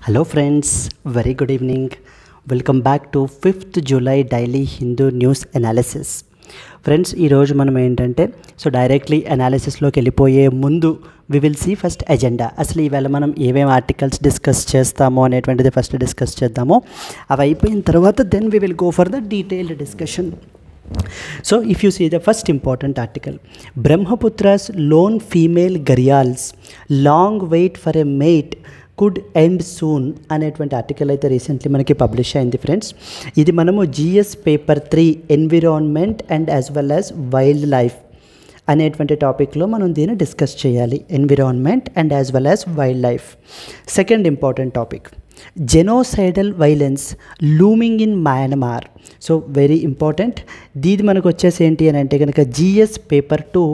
Hello friends, very good evening. Welcome back to 5th July Daily Hindu News Analysis. Friends ఈరోజు మనం ఏంటంటే directly అనాలిసిస్లోకి వెళ్ళిపోయే ముందు we will see first agenda. అసలు ఈవేళ మనం ఏమేమి ఆర్టికల్స్ డిస్కస్ చేస్తామో అనేటువంటిది ఫస్ట్ డిస్కస్ చేద్దాము. అవి అయిపోయిన తర్వాత then we will go for the detailed discussion. So if you see the first important article, Brahmaputra's lone female gharials long wait for a mate could end soon అనేటువంటి article అయితే recently మనకి publish అయింది friends. ఇది మనము GS paper 3 environment and as well as wild life అనేటువంటి టాపిక్లో మనం దీన్ని డిస్కస్ చేయాలి. Environment and as well as wild life. Second important topic, genocidal violence looming in Myanmar. So very important. దీది మనకు వచ్చేసి ఏంటి అని అంటే కనుక జిఎస్ పేపర్ 2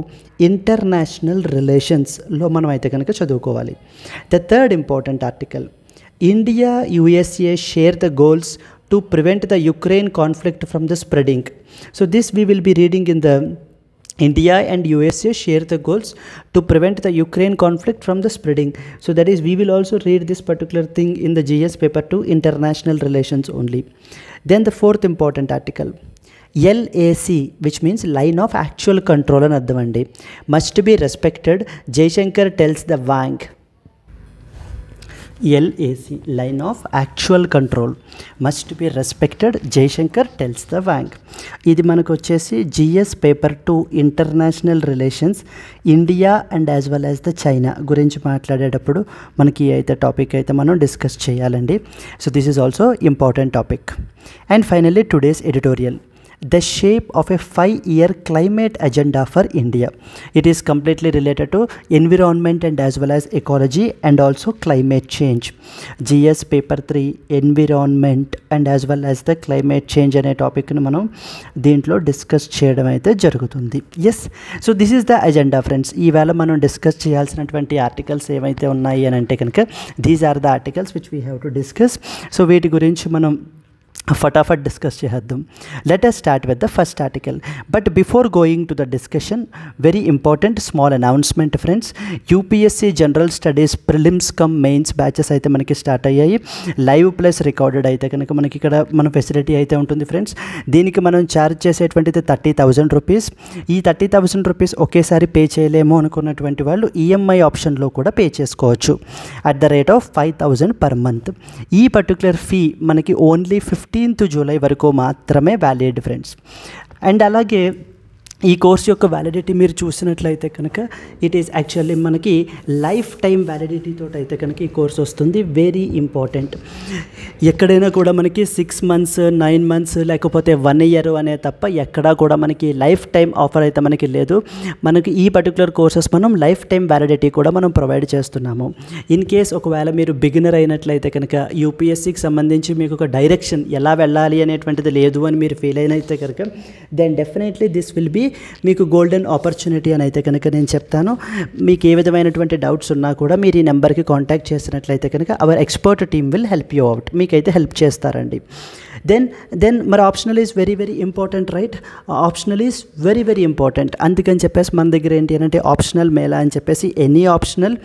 ఇంటర్నేషనల్ రిలేషన్స్లో మనం అయితే కనుక చదువుకోవాలి. The third important article, India USA share the goals to prevent the Ukraine conflict from the spreading. So this we will be reading in the India and USA share the goals to prevent the Ukraine conflict from the spreading. So that is, we will also read this particular thing in the GS paper 2 international relations only. Then the fourth important article, LAC, which means line of actual control and adhavandi, must be respected, Jaishankar tells the Wang. LAC, line of actual control, must be respected, Jaishankar tells the Wang. ఇది మనకు వచ్చేసి GS paper 2 international relations India and as well as the China గురించి మాట్లాడేటప్పుడు మనకి అయితే topic అయితే మనం discuss చేయాలండి. So this is also important topic. And finally today's editorial, the shape of a 5-year climate agenda for India. It is completely related to environment and as well as ecology and also climate change. GS paper 3 environment and as well as the climate change అనే టాపిక్ని మనం దీంట్లో discuss చేయడం అయితే జరుగుతుంది. Yes, so this is the agenda friends. ఈవేళ మనం discuss చేయాల్సినటువంటి ఆర్టికల్స్ ఏమైతే ఉన్నాయి అని అంటే కనుక these are the articles which we have to discuss. So వీటి గురించి మనం ఫటాఫట్ డిస్కస్ చేద్దాం. Let us start with the first article. But before going to the discussion, very important small announcement friends. UPSC general studies prelims cum mains batches అయితే మనకి start అయ్యాయి. Live plus recorded అయితే కనుక మనకి ఇక్కడ మన ఫెసిలిటీ అయితే ఉంటుంది ఫ్రెండ్స్. దీనికి మనం ఛార్జ్ చేసేటువంటిది 30,000 రూపీస్. ఈ 30,000 రూపీస్ ఒకేసారి పే చేయలేము అనుకున్నటువంటి వాళ్ళు ఈఎంఐ ఆప్షన్లో కూడా పే చేసుకోవచ్చు at the rate of 5,000 per month. ఈ పర్టికులర్ ఫీ మనకి ఓన్లీ 15th జూలై వరకు మాత్రమే వ్యాలిడ్ ఫ్రెండ్స్. అండ్ అలాగే ఈ కోర్స్ యొక్క వ్యాలిడిటీ మీరు చూసినట్లయితే కనుక ఇట్ ఈస్ యాక్చువల్లీ మనకి లైఫ్ టైం వ్యాలిడిటీతో అయితే కనుక ఈ కోర్స్ వస్తుంది. Very important. ఎక్కడైనా కూడా మనకి 6 months 9 months లేకపోతే 1 year అనే తప్ప ఎక్కడా కూడా మనకి లైఫ్ టైం ఆఫర్ అయితే మనకి లేదు. మనకి ఈ పర్టికులర్ కోర్సెస్ మనం లైఫ్ టైం వ్యాలిడిటీ కూడా మనం ప్రొవైడ్ చేస్తున్నాము. ఇన్ కేస్ ఒకవేళ మీరు బిగినర్ అయినట్లయితే కనుక యూపీఎస్సీకి సంబంధించి మీకు ఒక డైరెక్షన్ ఎలా వెళ్ళాలి అనేటువంటిది లేదు అని మీరు ఫీల్ అయినైతే కనుక then definitely this will be మీకు గోల్డెన్ ఆపర్చునిటీ అని అయితే కనుక నేను చెప్తాను. మీకు ఏ విధమైనటువంటి డౌట్స్ ఉన్నా కూడా మీరు ఈ నెంబర్కి కాంటాక్ట్ చేసినట్లయితే కనుక our expert team will help you out. మీకైతే హెల్ప్ చేస్తారండి. దెన్ మరి optional is very very important right. Optional is very very important. అందుకని చెప్పేసి మన దగ్గర ఏంటి అని అంటే ఆప్షనల్ మేళా అని చెప్పేసి any optional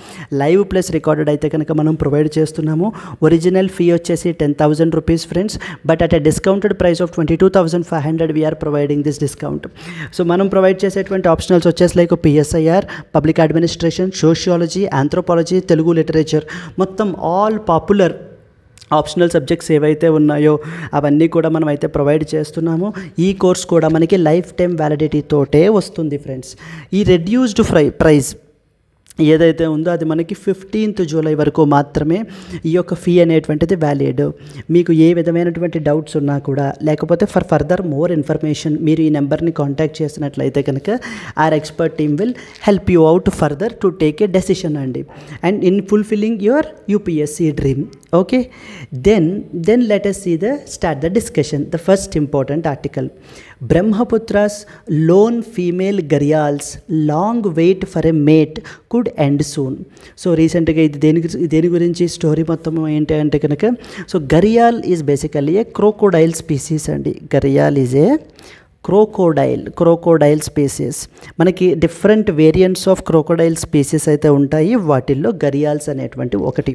live plus recorded అయితే కనుక మనం ప్రొవైడ్ చేస్తున్నాము. ఒరిజినల్ ఫీ వచ్చేసి 10,000 rupees friends. But at a discounted price of 22,500 we are providing this discount. So మనం ప్రొవైడ్ చేసేటువంటి ఆప్షనల్స్ వచ్చేసి like PSIR, public administration, sociology, anthropology, Telugu literature, మొత్తం ఆల్ పాపులర్ ఆప్షనల్ సబ్జెక్ట్స్ ఏవైతే ఉన్నాయో అవన్నీ కూడా మనం అయితే ప్రొవైడ్ చేస్తున్నాము. ఈ కోర్స్ కూడా మనకి లైఫ్ టైం వ్యాలిడిటీతోటే వస్తుంది ఫ్రెండ్స్. ఈ రెడ్యూస్డ్ ప్రైస్ ఏదైతే ఉందో అది మనకి 15th జూలై వరకు మాత్రమే ఈ యొక్క ఫీ అనేటువంటిది వ్యాలిడ్. మీకు ఏ విధమైనటువంటి డౌట్స్ ఉన్నా కూడా లేకపోతే ఫర్ ఫర్దర్ మోర్ ఇన్ఫర్మేషన్ మీరు ఈ నెంబర్ని కాంటాక్ట్ చేసినట్లయితే కనుక our expert team will help you out further to take a decision అండి and in fulfilling your UPSC dream. Okay, then let us see start the discussion. The first important article, Brahmaputra's lone female gharials long wait for a mate could end soon. So రీసెంట్గా ఇది దేని గురించి story మొత్తం ఏంటి అంటే కనుక so gharial is basically a crocodile species అండి. Gharial is a crocodile species. మనకి different variants of crocodile species అయితే ఉంటాయి. వాటిల్లో గరియాల్స్ అనేటువంటి ఒకటి.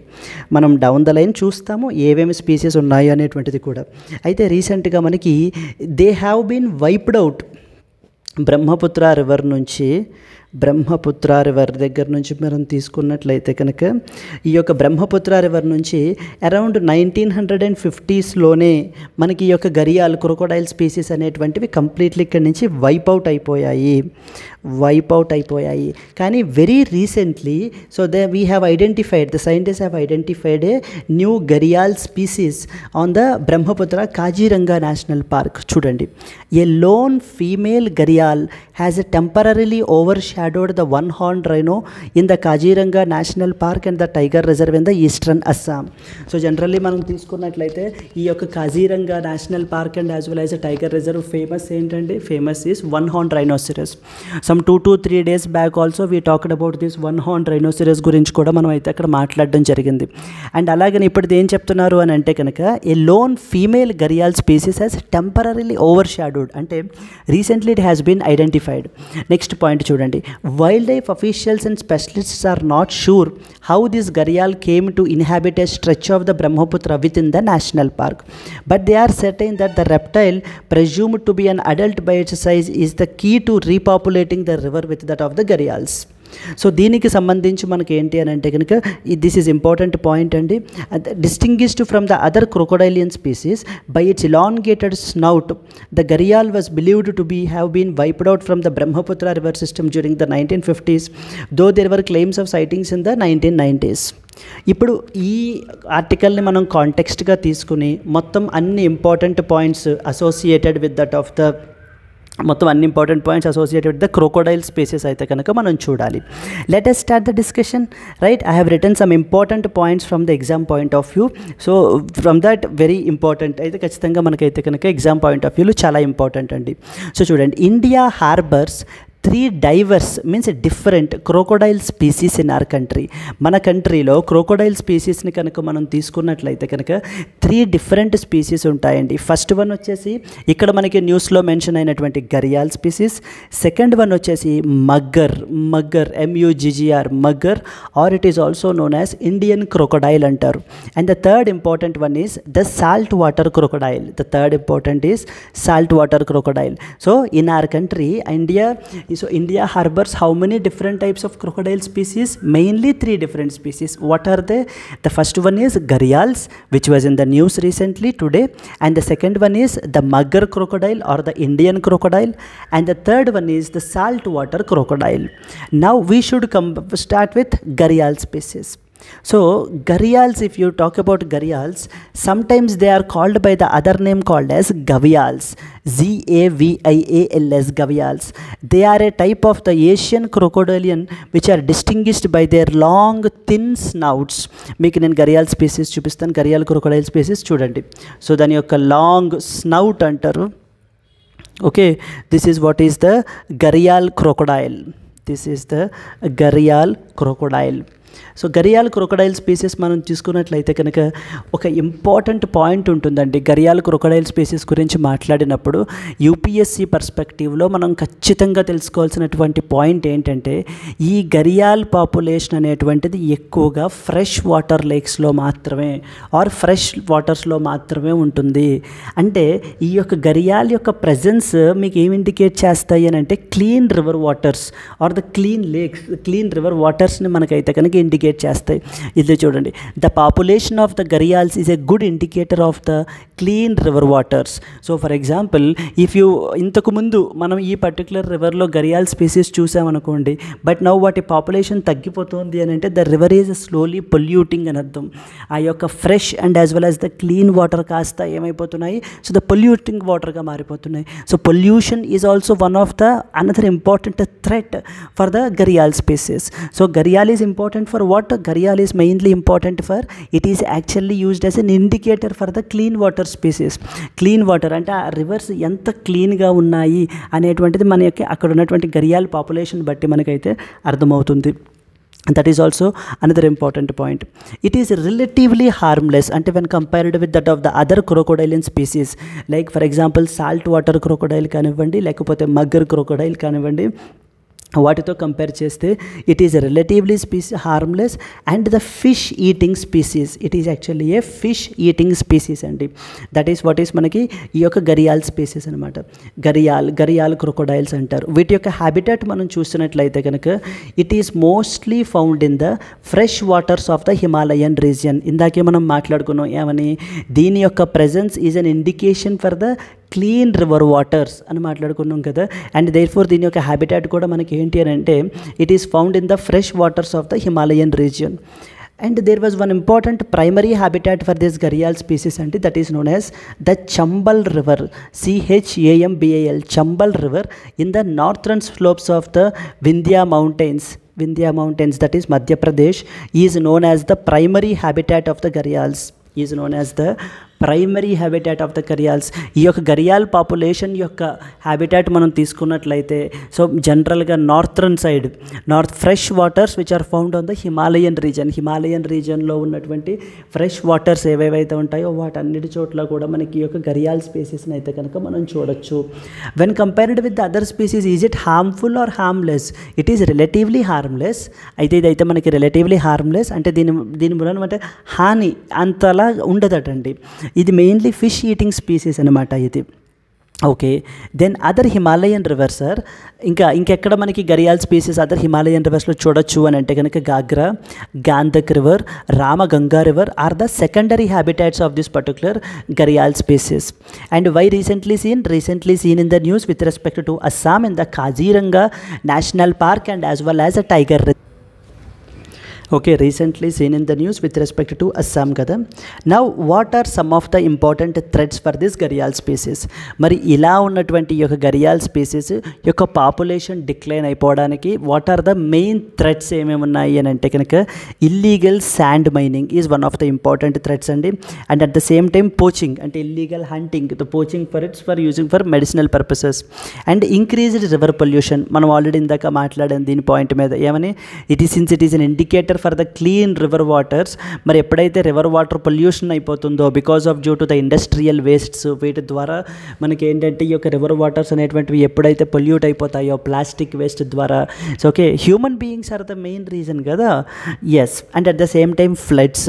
మనం డౌన్ ద లైన్ చూస్తాము ఏమేమి స్పీసీస్ ఉన్నాయి అనేటువంటిది కూడా. అయితే రీసెంట్గా మనకి they have been wiped out Brahmaputra river దగ్గర నుంచి మనం తీసుకున్నట్లయితే కనుక ఈ యొక్క బ్రహ్మపుత్ర రివర్ నుంచి అరౌండ్ 1950స్లోనే మనకి ఈ యొక్క గరియాల్ క్రోకోడైల్ స్పీసీస్ అనేటువంటివి కంప్లీట్లీ ఇక్కడి నుంచి వైప్ అవుట్ అయిపోయాయి. కానీ very recently we have identified, the scientist have identified a new gharial species on the Brahmaputra Kaziranga National Park. చూడండి, a lone female gharial has a temporarily overshadowed the one-horned rhino in the Kaziranga National Park and the Tiger Reserve in the eastern Assam. So generally మనం తీసుకున్నట్లయితే ఈ యొక్క Kaziranga National Park and as well as tiger reserve famous is one-horned rhinoceros. Some 2 to 3 days back also we talked about this one-horned rhinoceros గురించి కూడా మనం అయితే అక్కడ మాట్లాడడం జరిగింది. అండ్ అలాగని ఇప్పుడు ఏం చెప్తున్నారు అని అంటే కనుక a lone female gharial species has temporarily overshadowed, అంటే recently it has been identified. Next point చూడండి, wildlife officials and specialists are not sure how this gharial came to inhabit a stretch of the Brahmaputra within the national park, but they are certain that the reptile, presumed to be an adult by its size, is the key to repopulating the river with that of the gharials. So దీనికి సంబంధించి మనకి ఏంటి అని అంటే కనుక this is important point అండి. Distinguished from the other crocodilian species by its elongated snout, the gharial was believed to have been wiped out from the Brahmaputra river system during the 1950s, though there were claims of sightings in the 1990s. ఇప్పుడు ఈ ఆర్టికల్ని మనం కాంటెక్స్ట్గా తీసుకుని మొత్తం అన్ని important points associated with that of the crocodile species అయితే కనుక మనం చూడాలి. Let us start the discussion, right? I have written some important points from the exam point of view. So from that very important అయితే ఖచ్చితంగా మనకైతే కనుక exam point of వ్యూలో చాలా ఇంపార్టెంట్ అండి. సో చూడండి, India harbours 3 diverse means different crocodile species in our country. మన కంట్రీలో క్రోకోడైల్ స్పీసీస్ని కనుక మనం తీసుకున్నట్లయితే కనుక 3 డిఫరెంట్ స్పీసీస్ ఉంటాయండి. ఫస్ట్ వన్ వచ్చేసి ఇక్కడ మనకి న్యూస్లో మెన్షన్ అయినటువంటి గరియాల్ స్పీసీస్. సెకండ్ వన్ వచ్చేసి mugger MUGGR mugger, or it is also known as Indian crocodile అంటారు. And the third important one is the salt water crocodile. So in our country India harbors how many different types of crocodile species? Mainly 3 different species. What are they? The first one is gharials, which was in the news recently today, and the second one is the mugger crocodile or the Indian crocodile, and the third one is the saltwater crocodile. Now we should start with gharial species. So gharials, if you talk about gharials, sometimes they are called by the other name called as gavials, GAVIALS, gavials. They are a type of the Asian crocodilian which are distinguished by their long thin snouts. మీకు నేను gharial species చూపిస్తాను. Gharial crocodile species చూడండి. So దాని యొక్క long snout అంటారు. Okay, this is what is the gharial crocodile. So gharial crocodile species మనం చూసుకున్నట్లయితే కనుక ఒక ఇంపార్టెంట్ పాయింట్ ఉంటుందండి. గరియాల్ క్రొకోడైల్ స్పీసీస్ గురించి మాట్లాడినప్పుడు యూపీఎస్సీ పర్స్పెక్టివ్లో మనం ఖచ్చితంగా తెలుసుకోవాల్సినటువంటి పాయింట్ ఏంటంటే ఈ గరియాల్ పాపులేషన్ అనేటువంటిది ఎక్కువగా ఫ్రెష్ వాటర్ లేక్స్లో మాత్రమే ఆర్ ఫ్రెష్ వాటర్స్లో మాత్రమే ఉంటుంది. అంటే ఈ యొక్క గరియాల్ యొక్క ప్రజెన్స్ మీకు ఏమి ఇండికేట్ చేస్తాయి అని అంటే clean river waters or the clean lakes, clean river వాటర్స్ని మనకైతే కనుక ఇండికేట్ చేస్తాయి. ఇది చూడండి, the population of the gharials is a good indicator of the clean river waters. So for example, if you ఇంతకుముందు మనం ఈ పర్టికులర్ రివర్లో గరియాల్ స్పీసీస్ చూసామనుకోండి, బట్ నౌ వాటి పాపులేషన్ తగ్గిపోతుంది అని అంటే the river is slowly polluting అని అర్థం. ఆ యొక్క fresh and as well as the clean water కాస్త ఏమైపోతున్నాయి, సో ద పొల్యూటింగ్ వాటర్గా మారిపోతున్నాయి. So pollution is also one of the another important threat for the gharial species. So gharial is important for what? Gharial is mainly important for, it is actually used as an indicator for the clean water species. Clean water అంటే ఆ reverse ఎంత క్లీన్గా ఉన్నాయి అనేటువంటిది మనకి అక్కడ ఉన్నటువంటి gharial population బట్టి మనకైతే అర్థమవుతుంది. That is also another important point. It is relatively harmless and when compared with that of the other crocodilian species, like for example saltwater crocodile కానివ్వండి లేకపోతే మగ్గర్ crocodile కానివ్వండి, వాటితో కంపేర్ చేస్తే it is relatively harmless and the fish eating species. It is actually A fish eating species అండి. That is what is మనకి ఈ యొక్క gharial species అనమాట. గరియాల్ క్రొకోడైల్స్ అంటారు. వీటి యొక్క హ్యాబిటాట్ మనం చూస్తున్నట్లయితే కనుక it is mostly found in the fresh waters of the Himalayan region. ఇందాకే మనం మాట్లాడుకున్నాం ఏమని, దీని యొక్క presence is an indication for the clean river waters అని మాట్లాడుకున్నాం కదా. అండ్ దేర్ ఫోర్ దీని యొక్క హ్యాబిటాట్ కూడా మనకి ఏంటి అని అంటే it is found in the fresh waters of the Himalayan region. And there was one important primary habitat for this gharial species అంటే that is known as the Chambal river, CHAMBAL, Chambal river in the northern slopes of the Vindhya mountains, that is Madhya Pradesh, is known as the primary habitat of the gharials, primary habitat of the gharials. ఈ యొక్క gharial population యొక్క habitat మనం తీసుకున్నట్లయితే so జనరల్గా north fresh waters which are found on the Himalayan రీజన్లో ఉన్నటువంటి fresh waters ఏవేవైతే ఉంటాయో వాటన్నిటి చోట్ల కూడా మనకి ఈ యొక్క గరియాల్ స్పీసీస్ని అయితే కనుక మనం చూడొచ్చు. When compared with the other species is it harmful or harmless? It is relatively harmless. అయితే ఇదైతే మనకి రిలేటివ్లీ హార్మ్లెస్ అంటే దీని మూలన అంటే హాని అంతలా ఉండదటండి. ఇది మెయిన్లీ ఫిష్ ఈటింగ్ స్పీసీస్ అనమాట ఇది. Okay, then other Himalayan rivers sir, ఇంకెక్కడ మనకి గరియాల్ స్పీసీస్ అదర్ హిమాలయన్ రివర్స్లో చూడొచ్చు అని అంటే కనుక Ghaghra, Gandak river, Ramganga river are the secondary habitats of this particular gharial species. And why recently seen in the news with respect to Assam in the Kaziranga National Park and as well as a tiger reserve. Okay, recently seen in the news with respect to Assam kada. Now what are some of the important threats for this gharial species? మరి ఇలా ఉన్నటువంటి ఈ యొక్క gharial species యొక్క population decline అయిపోవడానికి what are the main threats ఏమేమి ఉన్నాయి అని అంటే కనుక illegal sand mining is one of the important threats అండి. And at the same time poaching అంటే illegal hunting, the poaching for using for medicinal purposes. And increased river pollution, మనం already ఇందాక మాట్లాడాం దీని పాయింట్ మీద ఏమని, it is an indicator for the clean river waters. మరి ఎప్పుడైతే రివర్ వాటర్ పొల్యూషన్ అయిపోతుందో because of due to the industrial wastes, వీటి ద్వారా మనకి ఏంటంటే ఈ యొక్క రివర్ వాటర్స్ అనేటువంటివి ఎప్పుడైతే పొల్యూట్ అయిపోతాయో ప్లాస్టిక్ వేస్ట్ ద్వారా, so okay human beings are the main reason కదా. Yes, and at the same time floods,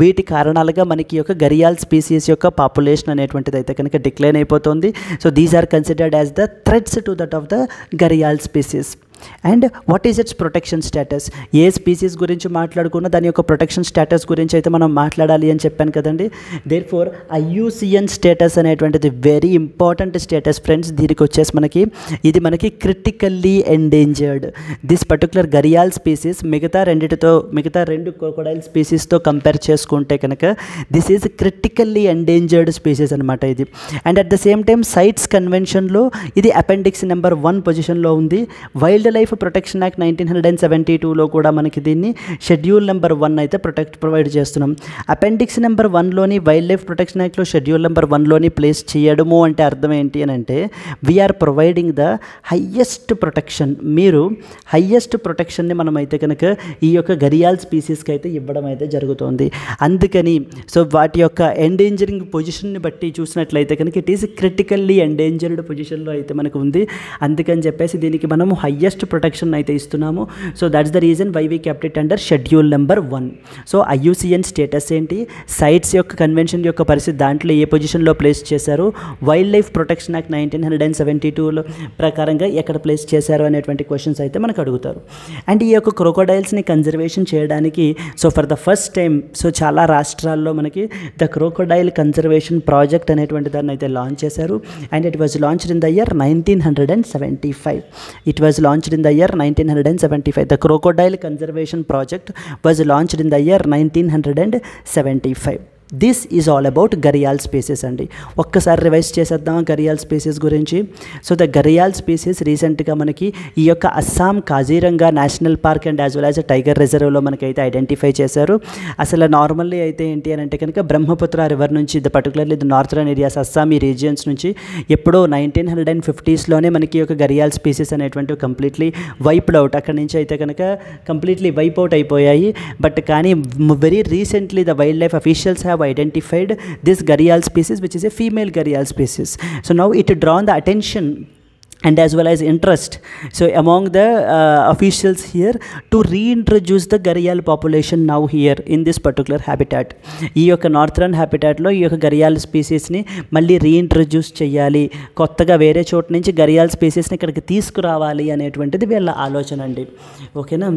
వీటి కారణాలుగా మనకి యొక్క గరియాల్ స్పీసీస్ యొక్క పాపులేషన్ అనేటువంటిది అయితే కనుక డిక్లైన్ అయిపోతుంది. So these are considered as the threats to that of the gharial species. And what is its protection status? ఏ స్పీసీస్ గురించి మాట్లాడుకున్నా దాని యొక్క ప్రొటెక్షన్ స్టేటస్ గురించి అయితే మనం మాట్లాడాలి అని చెప్పాను కదండి. దేర్ ఫోర్ IUCN స్టేటస్ అనేటువంటిది వెరీ ఇంపార్టెంట్ స్టేటస్ ఫ్రెండ్స్. దీనికి వచ్చేసి మనకి critically endangered. This particular gharial species మిగతా రెండు క్రొకోడైల్ స్పీసీస్తో కంపేర్ చేసుకుంటే కనుక this is critically endangered species అనమాట ఇది. And at the same time CITES కన్వెన్షన్లో ఇది అపెండిక్స్ నెంబర్ 1 పొజిషన్లో ఉంది. వైల్డ్ లైఫ్ ప్రొటెక్షన్ యాక్ట్ 1972లో కూడా మనకి దీన్ని షెడ్యూల్ నెంబర్ 1 అయితే ప్రొవైడ్ చేస్తున్నాం. అపెండిక్స్ నెంబర్ 1లోని వైల్డ్ లైఫ్ ప్రొటెక్షన్ యాక్ట్లో షెడ్యూల్ నెంబర్ 1లోని ప్లేస్ చేయడము అంటే అర్థం ఏంటి అని అంటే we are providing the highest protection. మీరు హయ్యెస్ట్ ప్రొటెక్షన్ని మనం అయితే కనుక ఈ యొక్క గరియాల్ స్పీసీస్కి అయితే ఇవ్వడం అయితే జరుగుతుంది. అందుకని సో వాటి యొక్క ఎండేంజరింగ్ పొజిషన్ని బట్టి చూసినట్లయితే కనుక ఇట్ ఈస్ క్రిటికల్లీ ఎండేంజర్డ్ పొజిషన్లో అయితే మనకు ఉంది. అందుకని చెప్పేసి దీనికి మనము హయ్యెస్ట్ ప్రొటెక్షన్ అయితే ఇస్తున్నాము. So that's the reason why we kept it under schedule number 1. So IUCN status ఏంటి, సైట్స్ యొక్క కన్వెన్షన్ యొక్క పరిస్థితి దాంట్లో ఏ పొజిషన్లో ప్లేస్ చేశారు, వైల్డ్ లైఫ్ ప్రొటెక్షన్ యాక్ట్ 1972లో ప్రకారంగా ఎక్కడ ప్లేస్ చేశారు అనేటువంటి క్వశ్చన్స్ అయితే మనకు అడుగుతారు. అండ్ ఈ యొక్క క్రొకోడైల్స్ని కన్జర్వేషన్ చేయడానికి so for the first time so చాలా రాష్ట్రాల్లో మనకి ద క్రొకోడైల్ కన్జర్వేషన్ ప్రాజెక్ట్ అనేటువంటి దాన్ని అయితే లాంచ్ చేశారు. And it was launched in the year 1975. In the year 1975. The Crocodile Conservation Project was launched in the year 1975. This is all about gharial species అండి. ఒక్కసారి revise చేసేద్దాం gharial species గురించి. So the gharial species రీసెంట్గా మనకి ఈ యొక్క Assam Kaziranga National Park and as well as tiger రిజర్వ్లో మనకైతే ఐడెంటిఫై చేశారు. అసలు నార్మల్లీ అయితే ఏంటి అని అంటే కనుక బ్రహ్మపుత్ర రివర్ నుంచి particularly the northern areas Assam ఈ రీజియన్స్ నుంచి ఎప్పుడో 1950స్లోనే మనకి ఒక గరియాల్ స్పీసీస్ అనేటువంటివి కంప్లీట్లీ వైప్డ్ అవుట్, అక్కడి నుంచి అయితే కనుక కంప్లీట్లీ వైప్ అవుట్ అయిపోయాయి. బట్ కానీ very recently the wild life officials have identified this gharial species, which is a female gharial species. So now it drawn the attention and as well as interest so among the officials here to reintroduce the gharial population now here in this particular habitat. ఈ యొక్క northern హ్యాబిటాట్లో ఈ యొక్క గరియాల్ స్పీసీస్ని మళ్ళీ reintroduce చేయాలి, కొత్తగా వేరే చోటు నుంచి గరియాల్ స్పీసీస్ని ఇక్కడికి తీసుకురావాలి అనేటువంటిది వీళ్ళ ఆలోచన అండి. ఓకేనా.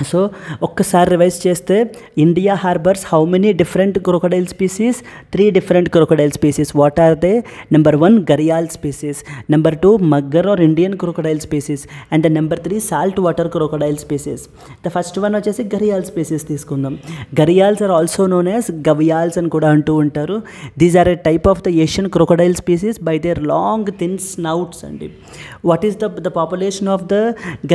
సో ఒక్కసారి రివైజ్ చేస్తే India harbours how many different crocodile species? 3 different crocodile species. What are they? Number 1 gharial species, number 2 mugger or Indian crocodile species, and number 3 salt water crocodile species. The first one వచ్చేసి gharial species తీసుకుందాం. Gharials are also known as gavials అని కూడా అంటూ ఉంటారు. These are a type of the Asian crocodile species by their long thin snouts అండి. What is the population of the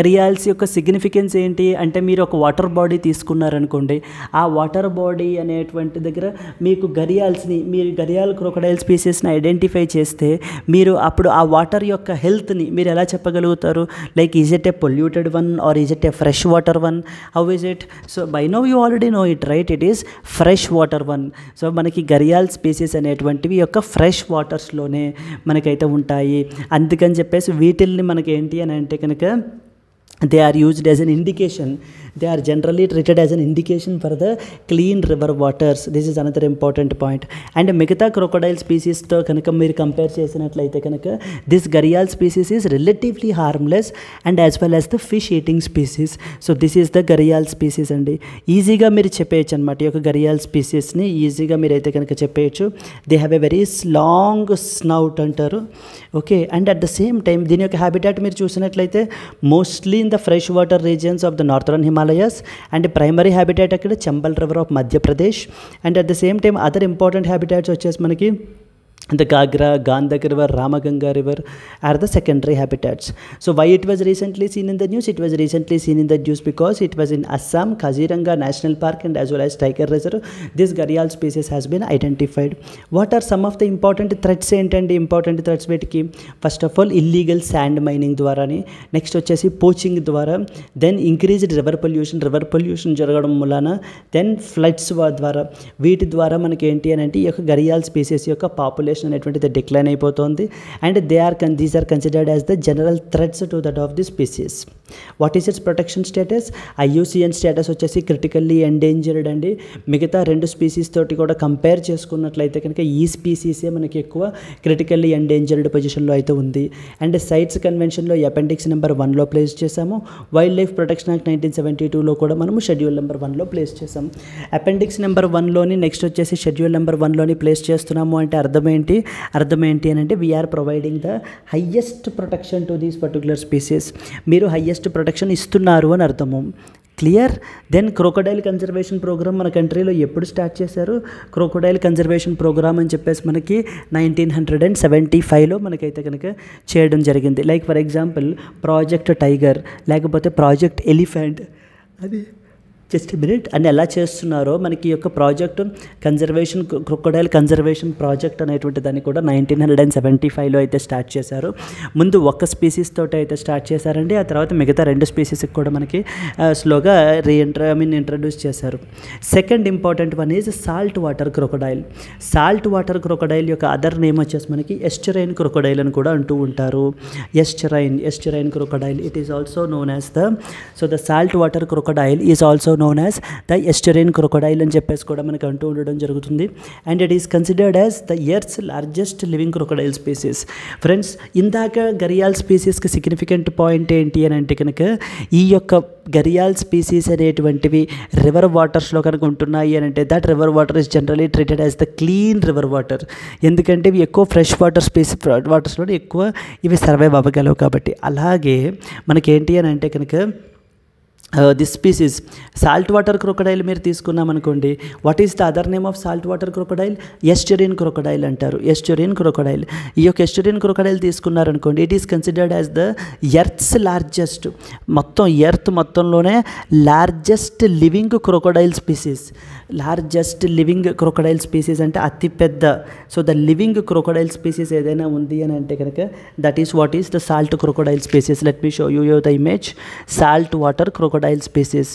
గరియాల్స్ యొక్క significance ఏంటి అంటే మీరు ఒక వాటర్ బాడీ తీసుకున్నారనుకోండి, ఆ వాటర్ బాడీ అనేటువంటి దగ్గర మీకు గరియాల్స్ని, మీరు గరియాల్ క్రొకడైల్ స్పీసీస్ని ఐడెంటిఫై చేస్తే మీరు అప్పుడు ఆ వాటర్ యొక్క హెల్త్ని మీరు ఎలా చెప్పగలుగుతారు? Like is it a polluted one or is it a fresh water one? How is it? So by now you already know it right, it is fresh water one. So మనకి gharial species అనేటువంటివి యొక్క fresh వాటర్స్లోనే మనకైతే ఉంటాయి. అందుకని చెప్పేసి వీటిల్ని మనకి ఏంటి అని అంటే కనుక they are used as an indication, they are generally treated as an indication for the clean river waters. This is another important point. And మిగతా crocodile species తో కనుక మీరు కంపేర్ చేసినట్లయితే కనుక this gharial species is relatively harmless and as well as the fish eating species. So this is the gharial species అండి. ఈజీగా మీరు చెప్పేయచ్చు అనమాట ఈ యొక్క gharial స్పీసీస్ని ఈజీగా మీరైతే కనుక చెప్పేయచ్చు. They have a very long snout అంటారు. Okay. And at the same time దీని యొక్క హ్యాబిటాట్ మీరు చూసినట్లయితే mostly in the freshwater regions of the northern Himalayas, and primary habitat akkada Chambal River of Madhya Pradesh, and at the same time other important habitats వచ్చేసి మనకి the Gagra, Gandhak River, Ramaganga River are the secondary habitats. So why it was recently seen in the news? It was recently seen in the news because it was in Assam, Kaziranga National Park and as well as Tiger Reserve. This gharial species has been identified. What are some of the important threats and important threats వీటికి? First of all, illegal sand mining ద్వారాని, next వచ్చేసి poaching ద్వారా, then increased river pollution జరగడం మూలాన, then floods ద్వారా, వీటి ద్వారా మనకి ఏంటి అని అంటే ఈ యొక్క gharial స్పీసీస్ యొక్క పాపులేషన్ అనేటువంటిది డిక్లైన్ అయిపోతుంది. And these are considered as the general threats to that of the species. What is its protection status? IUCN status వచ్చేసి క్రిటికల్లీ ఎండేంజర్డ్ అండి. మిగతా 2 స్పీసీస్ తోటి కూడా కంపేర్ చేసుకున్నట్లయితే కనుక ఈ స్పీసీసే మనకి ఎక్కువ క్రిటికల్లీ ఎండేంజర్డ్ పొజిషన్లో అయితే ఉంది. అండ్ సైట్స్ కన్వెన్షన్లో అపెండిక్స్ నెంబర్ 1లో ప్లేస్ చేసాము. వైల్డ్ లైఫ్ ప్రొటెక్షన్ యాక్ట్ 1972లో కూడా మనము షెడ్యూల్ నెంబర్ 1లో ప్లేస్ చేసాము. అపెండిక్స్ నెంబర్ 1లోని నెక్స్ట్ వచ్చేసి షెడ్యూల్ నెంబర్ 1లోని ప్లేస్ చేస్తున్నాము అంటే అర్థం ఏంటి అని అంటే we are providing the highest protection to these particular species. మీరు హయ్యెస్ట్ ప్రొటెక్షన్ ఇస్తున్నారు అని అర్థము. Clear? Then crocodile conservation programme మన కంట్రీలో ఎప్పుడు స్టార్ట్ చేశారు? క్రోకోడైల్ కన్జర్వేషన్ ప్రోగ్రామ్ అని చెప్పేసి మనకి 1975లో మనకైతే కనుక చేయడం జరిగింది. Like for example project tiger లేకపోతే ప్రాజెక్ట్ ఎలిఫెంట్, అది జస్ట్ మినిట్ అని ఎలా చేస్తున్నారో మనకి ఈ యొక్క project conservation crocodile conservation project అనేటువంటి దాన్ని కూడా 1975లో అయితే స్టార్ట్ చేశారు. ముందు ఒక్క స్పీసీస్ తోటి అయితే స్టార్ట్ చేశారండి. ఆ తర్వాత మిగతా 2 స్పీసీస్కి కూడా మనకి స్లోగా ఇంట్రడ్యూస్ చేశారు. Second important one is salt water crocodile. Salt water crocodile యొక్క అదర్ నేమ్ వచ్చేసి మనకి ఎస్టరైన్ క్రొకోడైల్ అని కూడా అంటూ ఉంటారు. Estuarine crocodile it is also known as the salt water crocodile is also known as the estuarine crocodile అని చెప్పేసి కూడా మనకు అంటూ ఉండడం జరుగుతుంది. And it is considered as the earth's largest living crocodile species. Friends, ఇందాక ఘరియాల్ స్పీసీస్కి సిగ్నిఫికెంట్ పాయింట్ ఏంటి అని అంటే కనుక ఈ యొక్క ఘరియాల్ స్పీసీస్ అనేటువంటివి రివర్ వాటర్స్లో కనుక ఉంటున్నాయి అని అంటే that river water is generally treated as the clean river water. ఎందుకంటే ఇవి ఎక్కువ ఫ్రెష్ వాటర్స్లో ఎక్కువ ఇవి సర్వైవ్ అవ్వగలవు కాబట్టి. అలాగే మనకేంటి అని అంటే కనుక this species salt water crocodile మీరు తీసుకున్నాం అనుకోండి, what is the other name of salt water crocodile? Estuarine crocodile అంటారు. Estuarine crocodile. ఈ యొక్క ఎస్చురిన్ క్రొకడైల్ తీసుకున్నారనుకోండి, it is considered as the earth's largest, మొత్తం ఎర్త్ మొత్తంలోనే largest living crocodile species. Largest living crocodile species అంటే అతిపెద్ద. So the living crocodile species ఏదైనా ఉంది అని అంటే కనుక that is what is the salt crocodile species. Let me show you the image. Salt water crocodile species.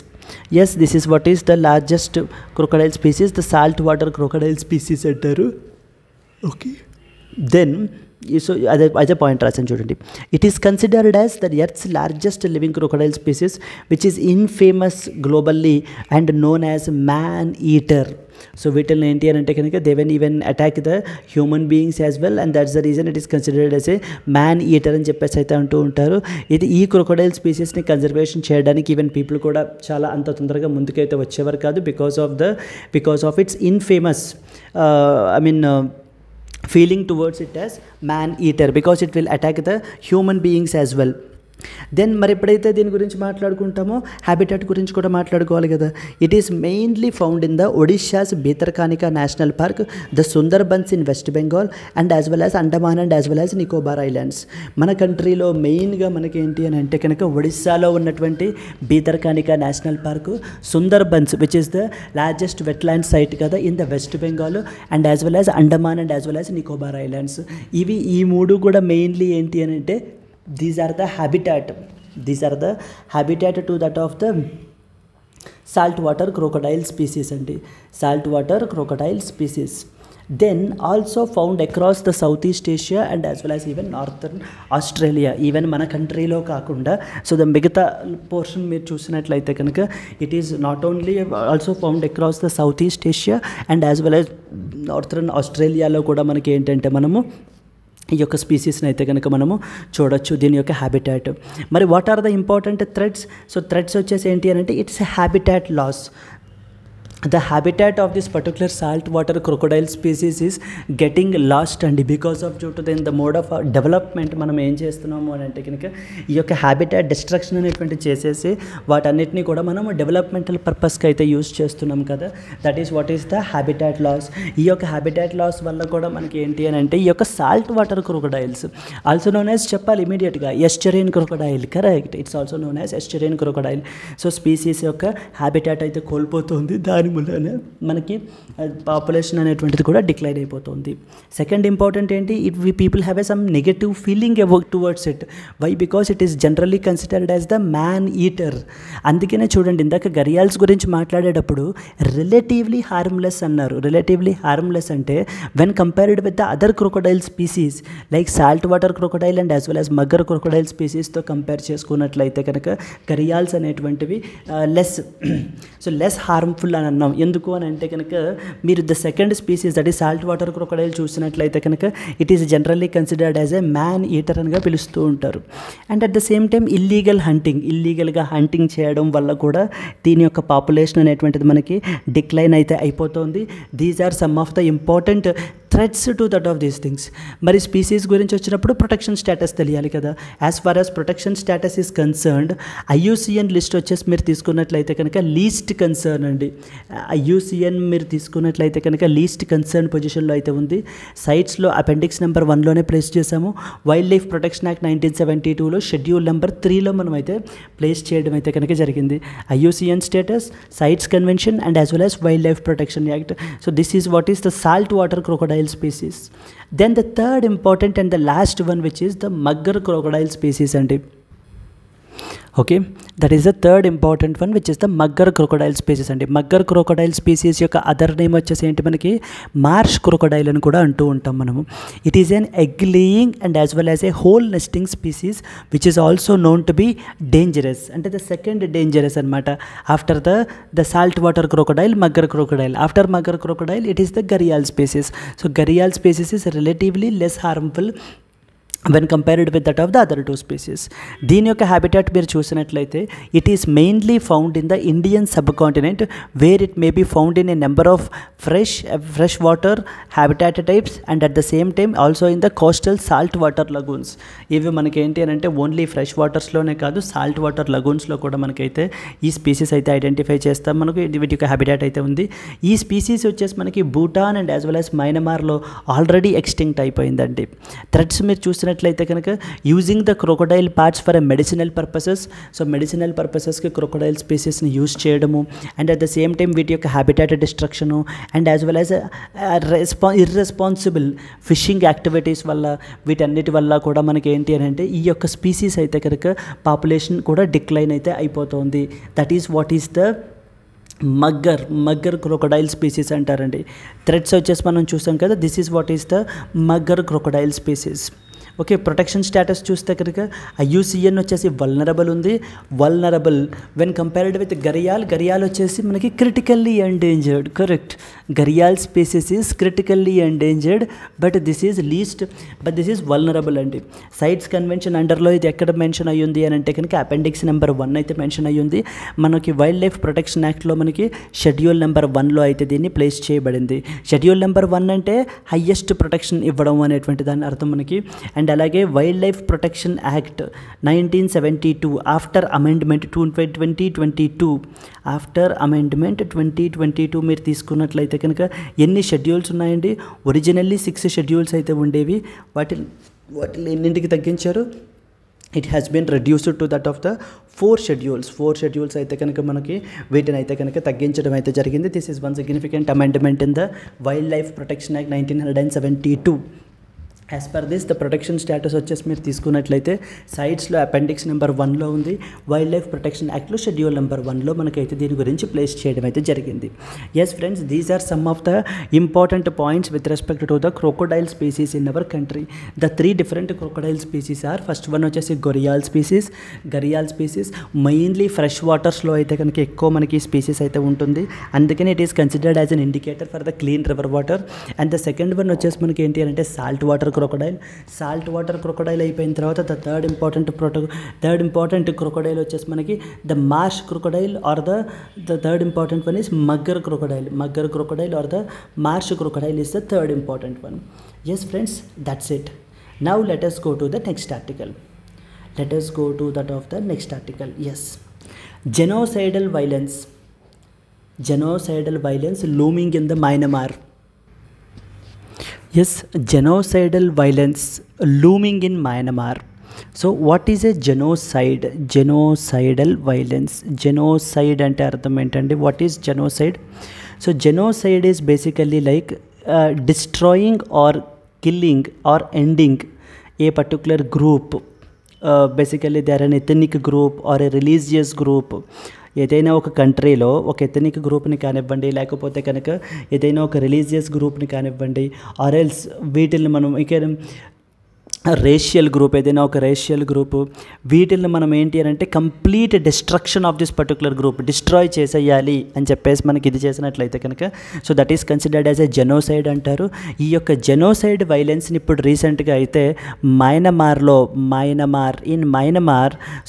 Yes, this is what is the largest crocodile species, the salt water crocodile species antaru. Okay, then so as a point రాసాను చూడండి. It is considered as the earth's largest living crocodile species which is infamous globally and known as man eater. So వీటిని ఏంటి అని అంటే కనుక they can even attack the human beings as well, and that's the reason it is considered as a man eater అని చెప్పేసి అయితే అంటూ ఉంటారు. ఇది ఈ క్రొకడైల్ స్పీసీస్ని కన్జర్వేషన్ చేయడానికి ఈవెన్ పీపుల్ కూడా చాలా అంత తొందరగా ముందుకైతే వచ్చేవారు కాదు, because of it's infamous feeling towards it as man eater, because it will attack the human beings as well. Then మరి ఎప్పుడైతే దీని గురించి మాట్లాడుకుంటామో హ్యాబిటాట్ గురించి కూడా మాట్లాడుకోవాలి కదా. It is mainly found in the Odisha's Bhitarkanika National Park, the Sundarbans in West Bengal and as well as Andaman and as well as Nicobar Islands. మన కంట్రీలో మెయిన్గా మనకి ఏంటి అని అంటే కనుక ఒడిస్సాలో ఉన్నటువంటి Bhitarkanika National Park, Sundarbans which is the largest wetland site కదా in the West Bengal, and as well as Andaman and as well as Nicobar Islands. ఈ మూడు కూడా మెయిన్లీ ఏంటి అని అంటే these are the habitat to that of the saltwater crocodile species and saltwater crocodile species. Then also found across the Southeast Asia and as well as even Northern Australia, even మన కంట్రీలో కాకుండా. So the మిగతా portion మీరు చూసినట్లయితే కనుక it is not only also found across the south east Asia and as well as northern ఆస్ట్రేలియాలో కూడా మనకి ఏంటంటే మనము ఈ యొక్క స్పీసీస్ని అయితే కనుక మనము చూడొచ్చు, దీని యొక్క హ్యాబిటాట్. మరి what are the important threads? So threads వచ్చేసి ఏంటి అని అంటే it's a habitat loss. The habitat of this particular saltwater crocodile species is getting lost, and because of due to the mode of development మనం ఏం చేస్తున్నాము అని అంటే కనుక ఈ యొక్క హ్యాబిటాట్ డిస్ట్రక్షన్ అనేటువంటి చేసేసి వాటన్నిటిని కూడా మనం డెవలప్మెంటల్ పర్పస్కి అయితే యూజ్ చేస్తున్నాం కదా. That is what is the habitat loss. ఈ యొక్క హ్యాబిటాట్ లాస్ వల్ల కూడా మనకి ఏంటి అని అంటే ఈ యొక్క salt water crocodiles, also known as చెప్పాలి ఇమీడియట్గా estuarine crocodile, correct, it's also known as estuarine crocodile. So species యొక్క హ్యాబిటాట్ అయితే కోల్పోతుంది, దాని మూలనే మనకి పాపులేషన్ అనేటువంటిది కూడా డిక్లైన్ అయిపోతుంది. సెకండ్ ఇంపార్టెంట్ ఏంటి, it we people have a some negative feeling towards it. Why? Because it is generally considered as the man eater. అందుకనే చూడండి, ఇందాక గరియాల్స్ గురించి మాట్లాడేటప్పుడు రిలేటివ్లీ హార్మ్లెస్ అన్నారు. రిలేటివ్లీ హార్మ్లెస్ అంటే when compared with the other crocodile species like salt water crocodile and as well as mugger crocodile స్పీసీస్తో compare చేసుకున్నట్లయితే కనుక గరియాల్స్ అనేటువంటివి లెస్ హార్మ్ఫుల్ అని అన్నాం. ఎందుకు అని అంటే కనుక మీరు the second species that is salt water crocodile చూసినట్లయితే కనుక it is generally considered as a man eater అనిగా పిలుస్తూ ఉంటారు. And at the same time ఇల్లీగల్గా హంటింగ్ చేయడం వల్ల కూడా దీని యొక్క పాపులేషన్ అనేటువంటిది మనకి డిక్లైన్ అయితే అయిపోతుంది. These are some of the important threads to that of these things. మరి స్పీసీస్ గురించి వచ్చినప్పుడు ప్రొటెక్షన్ స్టేటస్ తెలియాలి కదా. As far as protection status is concerned, IUCN list వచ్చేసి మీరు తీసుకున్నట్లయితే కనుక లీస్ట్ కన్సర్న్ అండి. IUCN మీరు తీసుకున్నట్లయితే కనుక లీస్ట్ కన్సర్న్ పొజిషన్లో అయితే ఉంది. సైట్స్లో అపెండిక్స్ నెంబర్ 1లోనే ప్లేస్ చేసాము. వైల్డ్ లైఫ్ ప్రొటెక్షన్ యాక్ట్ 1972లో షెడ్యూల్ నెంబర్ 3లో మనం అయితే ప్లేస్ చేయడం అయితే కనుక జరిగింది. IUCN status, CITES convention and as well as wild life protection act. So this is what is the salt water crocodile species. Then the third important and the last one which is the mugger crocodile species and okay, that is the third important one which is the mugger crocodile species and mugger crocodile species యొక్క other name వచ్చేసి ఏంటి మనకి Marsh crocodile అని కూడా అంటూ ఉంటాం మనము. It is an egg laying and as well as a hole nesting species which is also known to be dangerous. అంటే ద సెకండ్ డేంజరస్ అనమాట after the salt water crocodile, mugger crocodile. After mugger crocodile it is the gharial species. So gharial species is relatively less harmful when compared with that of the other two species. దీని యొక్క habitat మీరు చూసినట్లయితే it is mainly found in the Indian sub continent where it may be found in a number of fresh water habitat types and at the same time also in the coastal salt water lagoons. ఇవి మనకి ఏంటి అని అంటే only fresh వాటర్స్లోనే కాదు salt water లగూన్స్లో కూడా మనకైతే ఈ species అయితే ఐడెంటిఫై చేస్తాం. మనకు వీటి యొక్క హ్యాబిటాట్ అయితే ఉంది. ఈ స్పీసీస్ వచ్చేసి మనకి Bhutan and as well as మయన్మార్లో ఆల్రెడీ ఎక్స్టింక్ట్ అయిపోయిందండి. థ్రెడ్స్ మీరు చూసినట్లయితే కనుక using the crocodile parts for medicinal purposes. So medicinal పర్పసెస్కి క్రొకొడైల్ స్పీసీస్ని యూజ్ చేయడము and at the same time వీటి యొక్క habitat destruction and as well as irresponsible fishing activities వల్ల వీటన్నిటి వల్ల కూడా మనకి ఏంటి అని అంటే ఈ యొక్క స్పీసీస్ అయితే కనుక పాపులేషన్ కూడా డిక్లైన్ అయితే అయిపోతుంది. That is what is the mugger crocodile species అంటారండి. థ్రెడ్స్ వచ్చేసి మనం చూసాం కదా, this is what is the mugger crocodile species. Okay, protection status చూస్తే కనుక IUCN వచ్చేసి వల్నరబుల్ ఉంది. Vulnerable when compared with gharial వచ్చేసి మనకి critically endangered. Correct, gharial species is critically endangered but this is vulnerable అండి. సైట్స్ కన్వెన్షన్ అండర్లో ఇది ఎక్కడ మెన్షన్ అయ్యింది అని అంటే కనుక అపెండిక్స్ నెంబర్ 1 అయితే మెన్షన్ అయ్యింది. మనకి వైల్డ్ లైఫ్ ప్రొటెక్షన్ యాక్ట్లో మనకి షెడ్యూల్ నెంబర్ 1లో అయితే దీన్ని ప్లేస్ చేయబడింది. షెడ్యూల్ నెంబర్ 1 అంటే హయ్యెస్ట్ ప్రొటెక్షన్ ఇవ్వడం అనేటువంటి దాని అర్థం మనకి. అండ్ అలాగే wild life protection act 1972 after amendment 2022 మీరు తీసుకున్నట్లయితే కనుక ఎన్ని షెడ్యూల్స్ ఉన్నాయండి? ఒరిజినల్లీ 6 షెడ్యూల్స్ అయితే ఉండేవి. వాటిని ఎన్నింటికి తగ్గించారు? It has been reduced to that of the 4 schedules అయితే కనుక మనకి వీటిని అయితే కనుక తగ్గించడం అయితే జరిగింది. This is one significant amendment in the wild life protection act 1972. As per this the protection status వచ్చేసి మీరు తీసుకున్నట్లయితే సైట్స్లో అపెండిక్స్ నెంబర్ 1లో ఉంది. వైల్డ్ లైఫ్ ప్రొటెక్షన్ యాక్ట్లో షెడ్యూల్ నెంబర్ 1లో మనకైతే దీని గురించి ప్లేస్ చేయడం అయితే జరిగింది. Yes friends, these are some of the important points with respect to the crocodile species in our country. The 3 different crocodile species are, first one వచ్చేసి gharial species mainly fresh వాటర్స్లో అయితే కనుక ఎక్కువ మనకి స్పీసీస్ అయితే ఉంటుంది. అందుకని it is considered as an indicator for the clean river water. And the second one వచ్చేసి మనకి ఏంటి అంటే సాల్ట్ వాటర్ క్రొకొడైల్ అయిపోయిన తర్వాత ద థర్డ్ ఇంపార్టెంట్ క్రొకొడైల్ వచ్చేసి మనకి the marsh crocodile or the third important one is mugger crocodile or the marsh crocodile is the third important one. Yes friends, that's it. Now let us go to the next article. Yes, genocidal violence looming in the Myanmar. Yes, genocidal violence looming in Myanmar. So what is a genocide? Genocidal violence. Genocide ante artham entandi? What is genocide? So genocide is basically like destroying or killing or ending a particular group. Basically they are an ethnic group or a religious group. ఏదైనా ఒక కంట్రీలో ఒక ethnic గ్రూప్ని కానివ్వండి, లేకపోతే కనుక ఏదైనా ఒక రిలీజియస్ గ్రూప్ని కానివ్వండి, ఆర్ ఎల్స్ వీటిల్ని మనం ఇక రేషియల్ గ్రూప్, ఏదైనా ఒక రేషియల్ గ్రూపు, వీటిల్ని మనం ఏంటి అని అంటే complete destruction of this particular group, destroy చేసేయాలి అని చెప్పేసి మనకి ఇది చేసినట్లయితే కనుక so that is considered as a genocide అంటారు. ఈ యొక్క జెనోసైడ్ వైలెన్స్ని ఇప్పుడు రీసెంట్గా అయితే Myanmar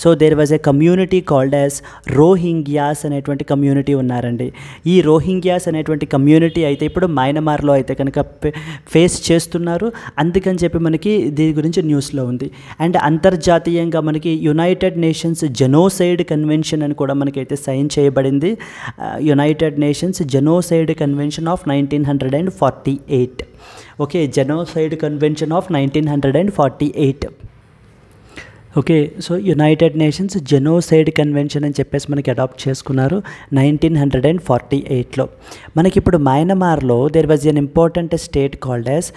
so there was a community called as Rohingyas అనేటువంటి కమ్యూనిటీ ఉన్నారండి. ఈ రోహింగ్యాస్ అనేటువంటి కమ్యూనిటీ అయితే ఇప్పుడు మయన్మార్లో అయితే కనుక ఫేస్ చేస్తున్నారు. అందుకని చెప్పి మనకి దీని గురించి న్యూస్లో ఉంది. అండ్ అంతర్జాతీయంగా మనకి యునైటెడ్ నేషన్స్ జెనోసైడ్ కన్వెన్షన్ అని కూడా మనకైతే సైన్ చేయబడింది. United Nations genocide convention of 1948. Okay, genocide convention of 1948. Okay, so United Nations genocide convention అని చెప్పేసి మనకి అడాప్ట్ చేసుకున్నారు 1948లో. మనకి ఇప్పుడు మయన్మార్లో there was an important state called as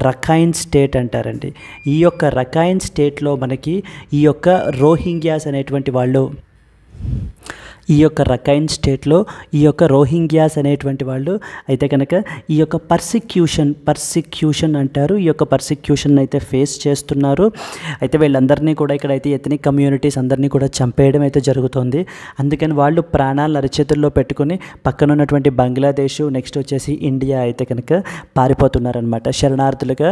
Rakhine state అంటారండి. ఈ యొక్క రఖైన్ స్టేట్లో మనకి ఈ యొక్క రోహింగ్యాస్ అనేటువంటి వాళ్ళు ఈ యొక్క రకైన్ స్టేట్లో ఈ యొక్క రోహింగ్యాస్ అనేటువంటి వాళ్ళు అయితే కనుక ఈ యొక్క పర్సిక్యూషన్ అంటారు, ఈ యొక్క పర్సిక్యూషన్ అయితే ఫేస్ చేస్తున్నారు. అయితే వీళ్ళందరినీ కూడా ఇక్కడైతే ఎథనిక్ కమ్యూనిటీస్ అందరినీ కూడా చంపేయడం అయితే జరుగుతుంది. అందుకని వాళ్ళు ప్రాణాలను అరచేతుల్లో పెట్టుకుని పక్కన ఉన్నటువంటి బంగ్లాదేశ్, నెక్స్ట్ వచ్చేసి ఇండియా అయితే కనుక పారిపోతున్నారనమాట. శరణార్థులుగా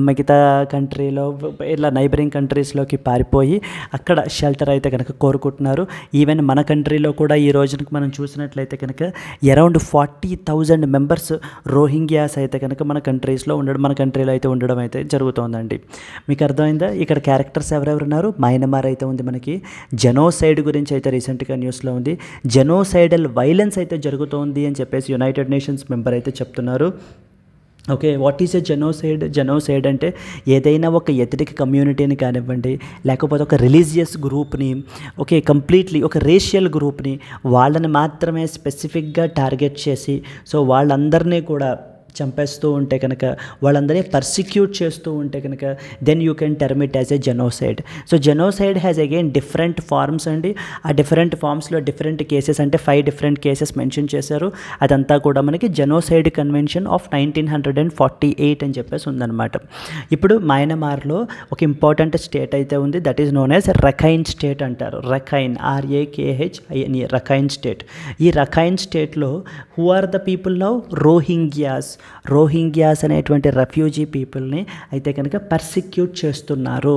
మిగతా కంట్రీలో ఇలా నైబరింగ్ కంట్రీస్లోకి పారిపోయి అక్కడ షెల్టర్ అయితే కనుక కోరుకుంటున్నారు. ఈవెన్ మన కంట్రీలో కూడా ఈ రోజునకి మనం చూసినట్లయితే కనుక అరౌండ్ 40,000 మెంబర్స్ రోహింగ్యాస్ అయితే కనుక మన కంట్రీలో అయితే ఉండడం అయితే జరుగుతోందండి. మీకు అర్థమైందా? ఇక్కడ క్యారెక్టర్స్ ఎవరెవరున్నారు? మయన్మార్ అయితే ఉంది, మనకి జెనోసైడ్ గురించి అయితే రీసెంట్గా న్యూస్లో ఉంది. జెనోసైడల్ వైలెన్స్ అయితే జరుగుతోంది అని చెప్పేసి యునైటెడ్ నేషన్స్ మెంబర్ అయితే చెప్తున్నారు. Okay, what is a genocide అంటే ఏదైనా ఒక ఎథనిక్ కమ్యూనిటీని కానివ్వండి, లేకపోతే ఒక రిలీజియస్ గ్రూప్ని, ఓకే, కంప్లీట్లీ ఒక రేషియల్ గ్రూప్ని, వాళ్ళని మాత్రమే స్పెసిఫిక్గా టార్గెట్ చేసి సో వాళ్ళందరినీ కూడా చంపేస్తూ ఉంటే కనుక, వాళ్ళందరినీ పర్సిక్యూట్ చేస్తూ ఉంటే కనుక then you can term it as a genocide. So genocide has again different forms అండి. ఆ డిఫరెంట్ ఫార్మ్స్లో డిఫరెంట్ కేసెస్ అంటే 5 డిఫరెంట్ కేసెస్ మెన్షన్ చేశారు. అదంతా కూడా మనకి జెనోసైడ్ కన్వెన్షన్ ఆఫ్ 1948 అని చెప్పేసి ఉందన్నమాట. ఇప్పుడు మయన్మార్లో ఒక ఇంపార్టెంట్ స్టేట్ అయితే ఉంది, that is known as Rakhine state అంటారు. Rakhine, RAKHINE, Rakhine state. ఈ రఖైన్ స్టేట్లో who are the people now? Rohingyas అనేటువంటి రెఫ్యూజీ పీపుల్ని అయితే కనుక పర్సిక్యూట్ చేస్తున్నారు.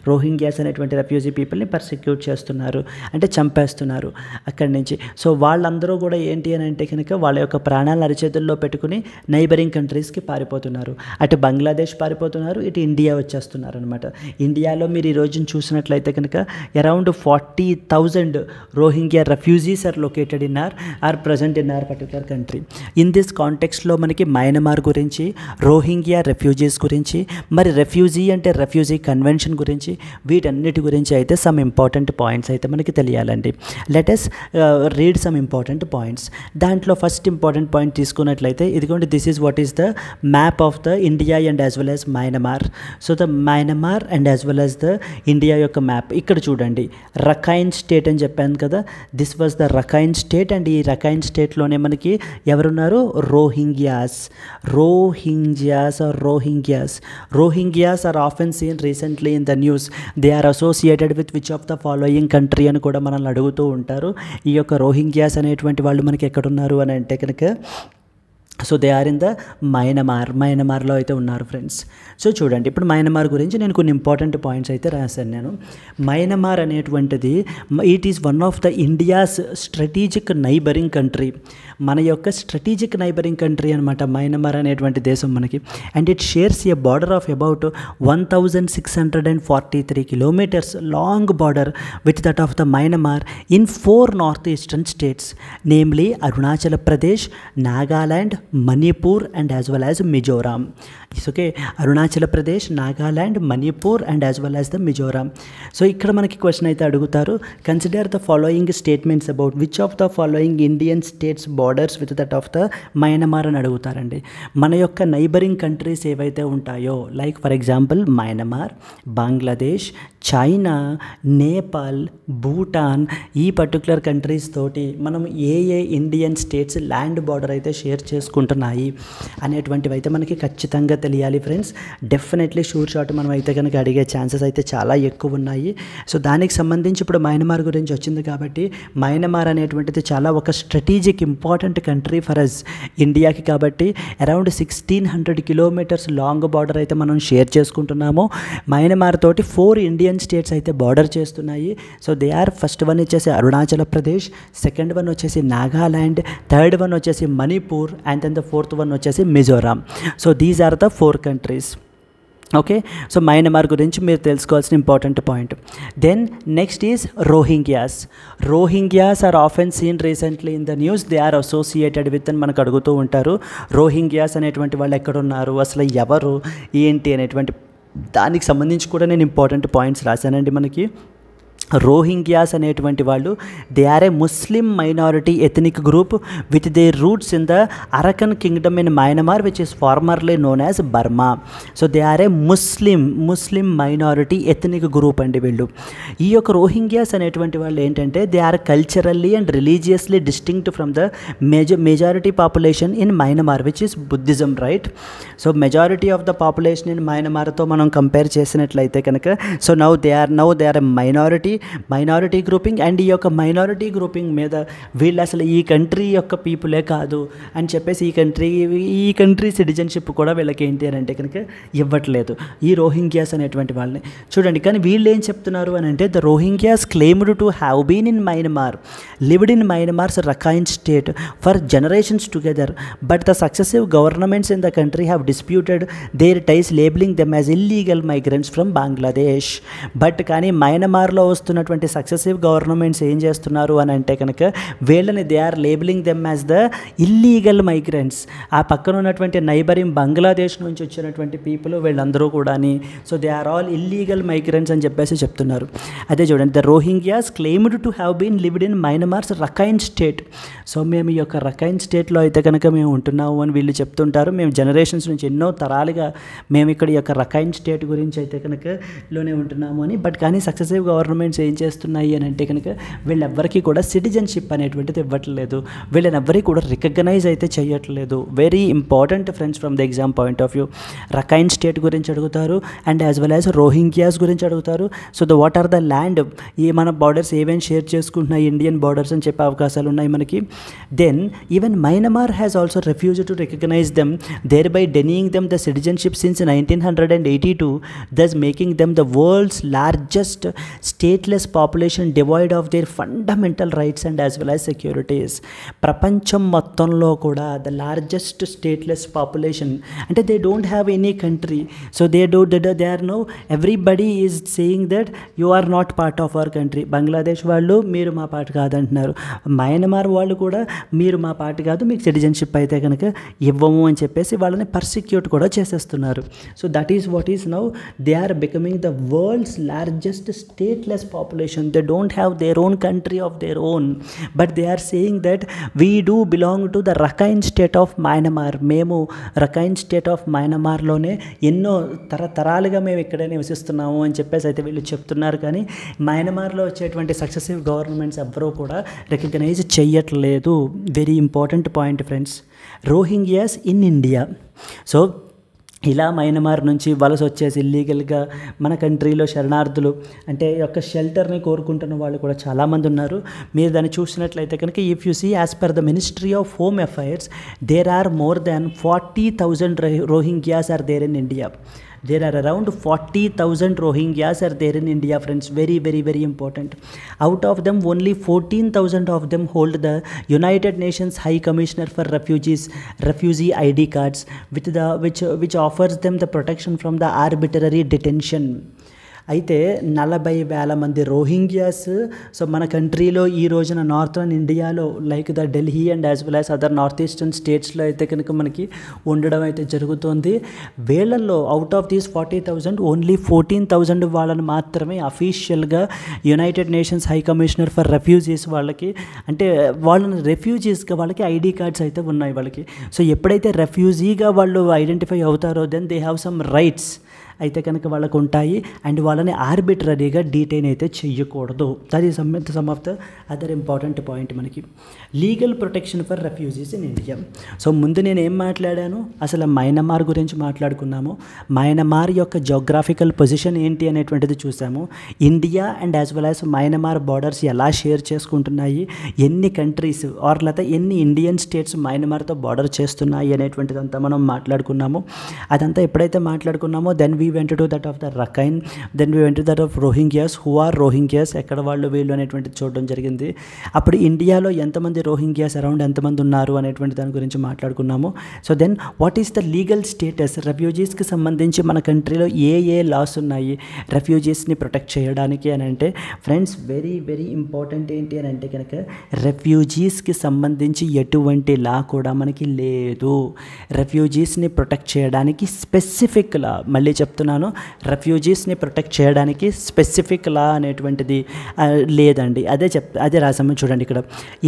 రోహింగ్యాస్ అనేటువంటి రెఫ్యూజీ పీపుల్ని పర్సిక్యూట్ చేస్తున్నారు అంటే చంపేస్తున్నారు అక్కడి నుంచి. సో వాళ్ళందరూ కూడా ఏంటి అని అంటే కనుక వాళ్ళ యొక్క ప్రాణాలను అరిచేతుల్లో పెట్టుకుని నైబరింగ్ కంట్రీస్కి పారిపోతున్నారు. అటు బంగ్లాదేశ్ పారిపోతున్నారు, ఇటు ఇండియా వచ్చేస్తున్నారు అనమాట. ఇండియాలో మీరు ఈ రోజున చూసినట్లయితే కనుక around 40,000 Rohingya refugees are located in or present in our particular country. In this కాంటెక్స్ట్లో మనకి మయన్మార్ గురించి, రోహింగ్యా రెఫ్యూజీస్ గురించి, మరి రెఫ్యూజీ అంటే రెఫ్యూజీ కన్వెన్షన్ గురించి, వీటన్నిటి గురించి అయితే సమ్ ఇంపార్టెంట్ పాయింట్స్ అయితే మనకి తెలియాలండి. Let's read some important points. దాంట్లో ఫస్ట్ ఇంపార్టెంట్ పాయింట్ తీసుకున్నట్లయితే ఇదిగోండి, this is what is the map of the India and as well as Myanmar. So the Myanmar and as well as the India యొక్క map ఇక్కడ చూడండి. Rakhine state అని చెప్పాను కదా, this was the Rakhine state. And ఈ Rakhine స్టేట్లోనే మనకి ఎవరున్నారు? Rohingyas are often seen recently in the news. They are associated with which of the following country అని కూడా మనల్ని అడుగుతూ ఉంటారు. ఈ యొక్క రోహింగ్యాస్ అనేటువంటి వాళ్ళు మనకి ఎక్కడున్నారు అని అంటే కనుక, so they are in the మయన్మార్లో అయితే ఉన్నారు ఫ్రెండ్స్. సో చూడండి, ఇప్పుడు మయన్మార్ గురించి నేను కొన్ని ఇంపార్టెంట్ పాయింట్స్ అయితే రాశాను నేను. మయన్మార్ అనేటువంటిది it is one of the India's strategic neighbouring country. మన యొక్క స్ట్రాటజిక్ నైబరింగ్ కంట్రీ అనమాట మయన్మార్ అనేటువంటి దేశం మనకి. And it shares A border of about 1643 kilometres long border with that of the Myanmar in 4 north eastern states, namely Arunachal Pradesh, Nagaland, Manipur and as well as Mizoram. Okay, Arunachal Pradesh, Nagaland, Manipur and as well as the Mizoram. So ఇక్కడ మనకి question అయితే అడుగుతారు, consider the following statements about which of the following Indian states borders with that of the Myanmar అని అడుగుతారండి. మన యొక్క neighbouring countries ఏవైతే ఉంటాయో, like for example Myanmar, Bangladesh, China, Nepal, Bhutan, ఈ పర్టికులర్ కంట్రీస్ తోటి మనం ఏ ఇండియన్ స్టేట్స్ ల్యాండ్ బార్డర్ అయితే షేర్ చేసుకుంటున్నాయి అనేటువంటివి అయితే మనకి ఖచ్చితంగా తెలియాలి ఫ్రెండ్స్. డెఫినెట్లీ షూర్ షాట్ మనం అయితే కనుక అడిగే ఛాన్సెస్ అయితే చాలా ఎక్కువ ఉన్నాయి. సో దానికి సంబంధించి ఇప్పుడు మయన్మార్ గురించి వచ్చింది కాబట్టి, మయన్మార్ అనేటువంటిది చాలా ఒక strategic important country for us ఇండియాకి. కాబట్టి అరౌండ్ 1600 కిలోమీటర్స్ లాంగ్ బార్డర్ అయితే మనం షేర్ చేసుకుంటున్నాము. మయన్మార్ తోటి 4 ఇండియన్ స్టేట్స్ అయితే బార్డర్ చేస్తున్నాయి. So they are first one వచ్చేసి అరుణాచల్ ప్రదేశ్, సెకండ్ వన్ వచ్చేసి నాగాల్యాండ్, థర్డ్ వన్ వచ్చేసి Manipur and then the fourth one వచ్చేసి Mizoram. So these are the 4 countries. Okay, so Myanmar గురించి మీరు తెలుసుకోవాల్సిన important point. Then next is Rohingyas are often seen recently in the news. They are associated with అని మనకు అడుగుతూ ఉంటారు. Rohingyas అనేటువంటి వాళ్ళు ఎక్కడున్నారు, అసలు ఎవరు ఏంటి అనేటువంటి దానికి సంబంధించి కూడా నేను ఇంపార్టెంట్ పాయింట్స్ రాశానండి మనకి. రోహింగ్యాస్ అనేటువంటి వాళ్ళు they are a Muslim minority ethnic group with their roots in the Arakan kingdom in Myanmar which is formerly known as Burma. So they are a Muslim minority ethnic group అండి వీళ్ళు. ఈ యొక్క Rohingyas అనేటువంటి వాళ్ళు ఏంటంటే they are culturally and religiously distinct from the majority population in Myanmar which is Buddhism, right. So majority of the population in మయన్మార్తో మనం compare చేసినట్లయితే కనుక so now they are a minority grouping. And ఈ యొక్క minority grouping మీద వీళ్ళు అసలు ఈ కంట్రీ యొక్క పీపులే కాదు అని చెప్పేసి ఈ కంట్రీ సిటిజన్షిప్ కూడా వీళ్ళకి ఏంటి అని అంటే కనుక ఇవ్వట్లేదు ఈ రోహింగ్యాస్ అనేటువంటి వాళ్ళని. చూడండి, కానీ వీళ్ళు ఏం చెప్తున్నారు అని అంటే the Rohingyas claimed to have been in Myanmar, lived in Myanmar's Rakhine state for generations together, but the successive governments in the country have disputed their ties labelling them as illegal migrants from Bangladesh. But కానీ మయన్మార్లో వస్తున్నటువంటి successive governments ఏం చేస్తున్నారు అని అంటే కనుక వీళ్ళని they are labelling them as the illegal migrants. ఆ పక్కన ఉన్నటువంటి నైబరింగ్ బంగ్లాదేశ్ నుంచి వచ్చినటువంటి పీపుల్ వీళ్ళందరూ కూడా. So they are all illegal migrants అని చెప్పేసి చెప్తున్నారు. అదే చూడండి, the Rohingyas claimed to have been lived in Myanmar's Rakhine state. సో మేము ఈ యొక్క రఖైన్ స్టేట్లో అయితే కనుక మేము ఉంటున్నాము అని వీళ్ళు చెప్తుంటారు. మేము జనరేషన్స్ నుంచి ఎన్నో తరాలుగా మేము ఇక్కడ ఈ యొక్క రఖైన్ స్టేట్ గురించి అయితే కనుక లోనే ఉంటున్నాము అని. బట్ కానీ సక్సెసివ్ గవర్నమెంట్స్ ఏం చేస్తున్నాయి అని అంటే కనుక వీళ్ళెవ్వరికీ కూడా సిటిజన్షిప్ అనేటువంటిది ఇవ్వట్లేదు, వీళ్ళని ఎవ్వరికీ కూడా రికగ్నైజ్ అయితే చేయట్లేదు. Very important friends from the exam point of view. Rakhine state గురించి అడుగుతారు and as well as Rohingyas గురించి అడుగుతారు. So what are the land, ఈ మన బార్డర్స్ ఏవైనా షేర్ చేసుకుంటున్నాయి ఇండియన్ బార్డర్స్ అని చెప్పే అవకాశాలు ఉన్నాయి మనకి. Then even Myanmar has also refused to recognise them, thereby denying them the citizenship since 1982, thus making them the world's largest stateless population devoid of their fundamental rights and as well as securities. ప్రపంచం మొత్తంలో కూడా the largest stateless population అంటే they don't have any country. So they are no everybody is saying that you are not part of our country. Bangladesh వాళ్ళు మీరు మా part కాదంటున్నారు, Myanmar వాళ్ళు కూడా మీరు మా పార్ట్ కాదు, మీకు సిటిజన్షిప్ అయితే కనుక ఇవ్వము అని చెప్పేసి వాళ్ళని పర్సిక్యూట్ కూడా చేసేస్తున్నారు. So that is what is now they are becoming the world's largest stateless population. They don't have their own country of their own, but they are saying that we do belong to the Rakhine state of Myanmar. మేము Rakhine state of మయన్మార్లోనే ఎన్నో తరాలుగా మేము ఇక్కడే నివసిస్తున్నాము అని చెప్పేసి అయితే వీళ్ళు చెప్తున్నారు. కానీ మయన్మార్లో వచ్చేటువంటి సక్సెసివ్ గవర్నమెంట్స్ ఎవ్వరూ కూడా రికగ్నైజ్ చేయట్లేదు. Very important point friends. Rohingyas in India. So ఇలా మయన్మార్ నుంచి వలస వచ్చేసి ఇల్లీగల్గా మన కంట్రీలో శరణార్థులు అంటే యొక్క షెల్టర్ని కోరుకుంటున్న వాళ్ళు కూడా చాలామంది ఉన్నారు. మీరు దాన్ని చూసినట్లయితే కనుక if you see as per the ministry of home affairs there are more than 40,000 Rohingyas are there in India. There are around 40,000 Rohingyas are there in India, friends. Very, very, very important. Out of them, only 14,000 of them hold the United Nations High Commissioner for Refugees refugee ID cards, which offers them the protection from the arbitrary detention. అయితే 40,000 మంది Rohingyas so మన కంట్రీలో ఈ రోజున northern ఇండియాలో like the Delhi and as well as other north eastern స్టేట్స్లో అయితే కనుక మనకి ఉండడం అయితే జరుగుతుంది. వీళ్ళల్లో అవుట్ ఆఫ్ దీస్ 40,000 ఓన్లీ 14,000 వాళ్ళని మాత్రమే అఫీషియల్గా United nations high commissioner for refugees వాళ్ళకి అంటే వాళ్ళని రెఫ్యూజీస్గా వాళ్ళకి ఐడి కార్డ్స్ అయితే ఉన్నాయి వాళ్ళకి. సో ఎప్పుడైతే రెఫ్యూజీగా వాళ్ళు ఐడెంటిఫై అవుతారో then they have some rights అయితే కనుక వాళ్ళకు ఉంటాయి అండ్ వాళ్ళని ఆర్బిట్రరీగా డీటైన్ అయితే చెయ్యకూడదు. That is some of the other important point మనకి. Legal protection for refugees in India. So ముందు నేను ఏం మాట్లాడాను, అసలు మయన్మార్ గురించి మాట్లాడుకున్నాము. మయన్మార్ యొక్క జోగ్రాఫికల్ పొజిషన్ ఏంటి అనేటువంటిది చూసాము. India and as well as Myanmar borders ఎలా షేర్ చేసుకుంటున్నాయి, ఎన్ని కంట్రీస్ ఆర్ లేదా ఎన్ని ఇండియన్ స్టేట్స్ మయన్మార్తో బార్డర్ చేస్తున్నాయి అనేటువంటిదంతా మనం మాట్లాడుకున్నాము. అదంతా ఎప్పుడైతే మాట్లాడుకున్నామో then we went to that of the Rakhine, then we went to that of Rohingyas. Who are Rohingyas, ఎక్కడ వాళ్ళు వీళ్ళు అనేటువంటిది చూడడం జరిగింది. అప్పుడు ఇండియాలో ఎంతమంది రోహింగ్యాస్ అరౌండ్ ఎంతమంది ఉన్నారు అనేటువంటి దాని గురించి మాట్లాడుకున్నాము. So then what is the legal status, రెఫ్యూజీస్కి సంబంధించి మన కంట్రీలో ఏ లాస్ ఉన్నాయి రెఫ్యూజీస్ని ప్రొటెక్ట్ చేయడానికి అని అంటే ఫ్రెండ్స్ వెరీ వెరీ ఇంపార్టెంట్ ఏంటి అని అంటే కనుక రెఫ్యూజీస్కి సంబంధించి ఎటువంటి లా కూడా మనకి లేదు. రెఫ్యూజీస్ని ప్రొటెక్ట్ చేయడానికి స్పెసిఫిక్ లా, మళ్ళీ చెప్తున్నాను, రెఫ్యూజీస్ని ప్రొటెక్ట్ చేయడానికి స్పెసిఫిక్ లా అనేటువంటిది లేదండి. అదే రాసాము చూడండి ఇక్కడ.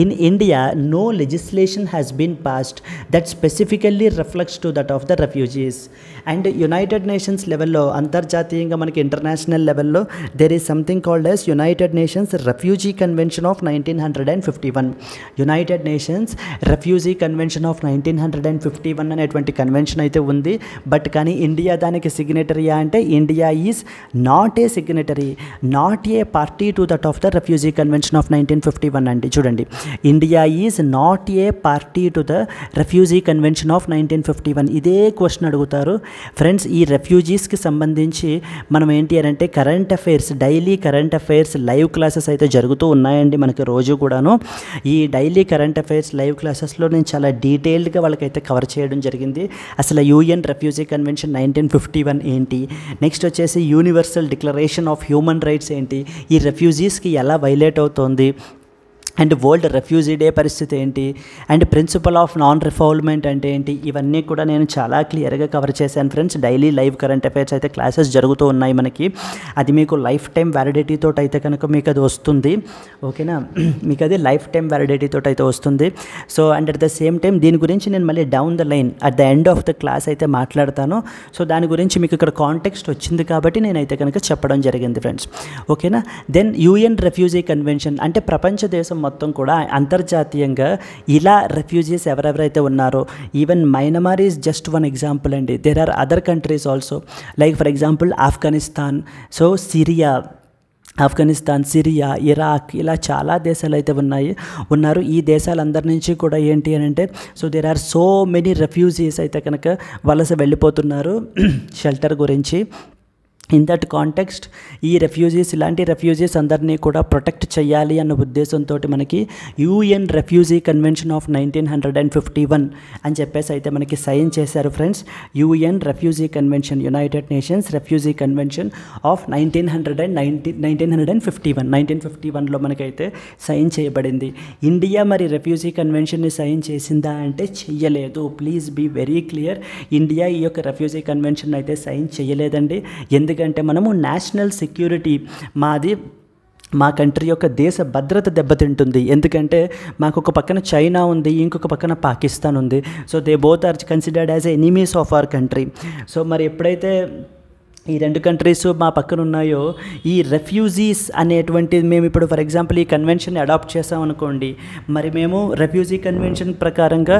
In India no legislation has been passed that specifically reflects to that of the refugees. And United Nations లెవెల్లో, అంతర్జాతీయంగా మనకి ఇంటర్నేషనల్ లెవెల్లో there is something called as United Nations refugee convention of 1951. United Nations refugee convention of 1951 అనేటువంటి convention అయితే ఉంది. But కానీ India దానికి సిగ్నేటరీయా అంటే India is not A signatory, not a party to that of the refugee convention of 1951 అండి. చూడండి, India is not a party to the refugee convention of 1951. ఇదే question అడుగుతారు ఫ్రెండ్స్. ఈ రెఫ్యూజీస్కి సంబంధించి మనం ఏంటి అని అంటే current affairs, daily current affairs live classes అయితే జరుగుతూ ఉన్నాయండి మనకి రోజు కూడాను. ఈ డైలీ కరెంట్ అఫైర్స్ లైవ్ క్లాసెస్లో నేను చాలా డీటెయిల్డ్గా వాళ్ళకైతే కవర్ చేయడం జరిగింది. అసలు యూఎన్ రెఫ్యూజీ కన్వెన్షన్ 1951 ఏంటి, నెక్స్ట్ వచ్చేసి universal declaration of human rights ఏంటి, ఈ రెఫ్యూజీస్కి ఎలా వైలేట్ అవుతోంది, అండ్ వరల్డ్ రెఫ్యూజీ డే పరిస్థితి ఏంటి, అండ్ ప్రిన్సిపల్ ఆఫ్ నాన్ రిఫౌల్మెంట్ అంటే ఏంటి, ఇవన్నీ కూడా నేను చాలా క్లియర్గా కవర్ చేశాను friends. Daily live current affairs అయితే క్లాసెస్ జరుగుతూ ఉన్నాయి మనకి. అది మీకు లైఫ్ టైం వ్యాలిడిటీతో అయితే కనుక మీకు అది వస్తుంది, ఓకేనా, మీకు అది లైఫ్ టైం వ్యాలిడిటీతో అయితే వస్తుంది. So and at the same time దీని గురించి నేను మళ్ళీ down the line at the end of the class అయితే మాట్లాడతాను. సో దాని గురించి మీకు ఇక్కడ కాంటెక్స్ట్ వచ్చింది కాబట్టి నేనైతే కనుక చెప్పడం జరిగింది ఫ్రెండ్స్, ఓకేనా. దెన్ యూఎన్ రెఫ్యూజీ కన్వెన్షన్ అంటే ప్రపంచ దేశం మొత్తం కూడా అంతర్జాతీయంగా ఇలా రెఫ్యూజీస్ ఎవరెవరైతే ఉన్నారో, even Myanmar is just one example అండి. There are other countries also, like for example Afghanistan, so Syria, Iraq, ఇలా చాలా దేశాలు అయితే ఉన్నారు. ఈ దేశాలందరి నుంచి కూడా ఏంటి అని అంటే, so there are so many refugees అయితే కనుక వలస వెళ్ళిపోతున్నారు షెల్టర్ గురించి. ఇన్ దట్ కాంటెక్స్ట్ ఈ రెఫ్యూజీస్, ఇలాంటి రెఫ్యూజీస్ అందరినీ కూడా ప్రొటెక్ట్ చేయాలి అన్న ఉద్దేశంతో మనకి యూఎన్ రెఫ్యూజీ కన్వెన్షన్ ఆఫ్ 1951 అని చెప్పేసి అయితే మనకి సైన్ చేశారు friends. UN refugee convention, United Nations refugee convention of 1951లో మనకైతే సైన్ చేయబడింది. ఇండియా మరి రెఫ్యూజీ కన్వెన్షన్ని సైన్ చేసిందా అంటే చెయ్యలేదు. Please be very clear, India ఈ యొక్క రెఫ్యూజీ కన్వెన్షన్ అయితే సైన్ చేయలేదండి. ఎందుకంటే మనము నేషనల్ సెక్యూరిటీ, మా కంట్రీ యొక్క దేశ భద్రత దెబ్బతింటుంది. ఎందుకంటే మాకు ఒక పక్కన చైనా ఉంది, ఇంకొక పక్కన పాకిస్తాన్ ఉంది. So they both are considered as enemies of our country. So మరి ఎప్పుడైతే ఈ రెండు కంట్రీస్ మా పక్కన ఉన్నాయో, ఈ రెఫ్యూజీస్ అనేటువంటి మేము ఇప్పుడు ఫర్ ఎగ్జాంపుల్ ఈ కన్వెన్షన్ అడాప్ట్ చేసామనుకోండి, మరి మేము రెఫ్యూజీ కన్వెన్షన్ ప్రకారంగా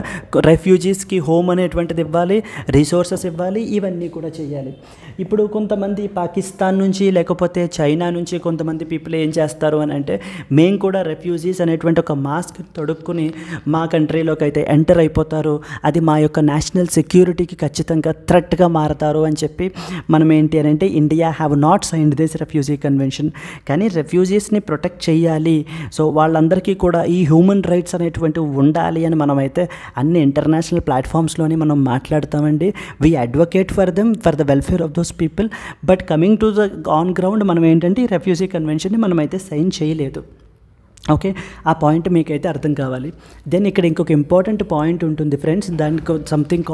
రెఫ్యూజీస్కి హోమ్ అనేటువంటిది ఇవ్వాలి, రిసోర్సెస్ ఇవ్వాలి, ఇవన్నీ కూడా చేయాలి. ఇప్పుడు కొంతమంది పాకిస్తాన్ నుంచి లేకపోతే చైనా నుంచి కొంతమంది పీపుల్ ఏం చేస్తారు అని అంటే, మేము కూడా రెఫ్యూజీస్ అనేటువంటి ఒక మాస్క్ తొడుక్కుని మా కంట్రీలోకి అయితే ఎంటర్ అయిపోతారు, అది మా యొక్క నేషనల్ సెక్యూరిటీకి ఖచ్చితంగా థ్రెట్గా మారతారు అని చెప్పి మనం ఏంటి అని అంటే India have not signed this refugee convention. కానీ రెఫ్యూజీస్ని ప్రొటెక్ట్ చేయాలి, సో వాళ్ళందరికీ కూడా ఈ హ్యూమన్ రైట్స్ అనేటువంటివి ఉండాలి అని మనమైతే అన్ని ఇంటర్నేషనల్ ప్లాట్ఫామ్స్లోని మనం మాట్లాడతామండి. We advocate for them, for the welfare of those people. But coming to the on ground మనం ఏంటంటే ఈ రెఫ్యూజీ కన్వెన్షన్ని మనమైతే సైన్ చేయలేదు. ఓకే, ఆ పాయింట్ మీకైతే అర్థం కావాలి. దెన్ ఇక్కడ ఇంకొక ఇంపార్టెంట్ పాయింట్ ఉంటుంది ఫ్రెండ్స్, దానికి something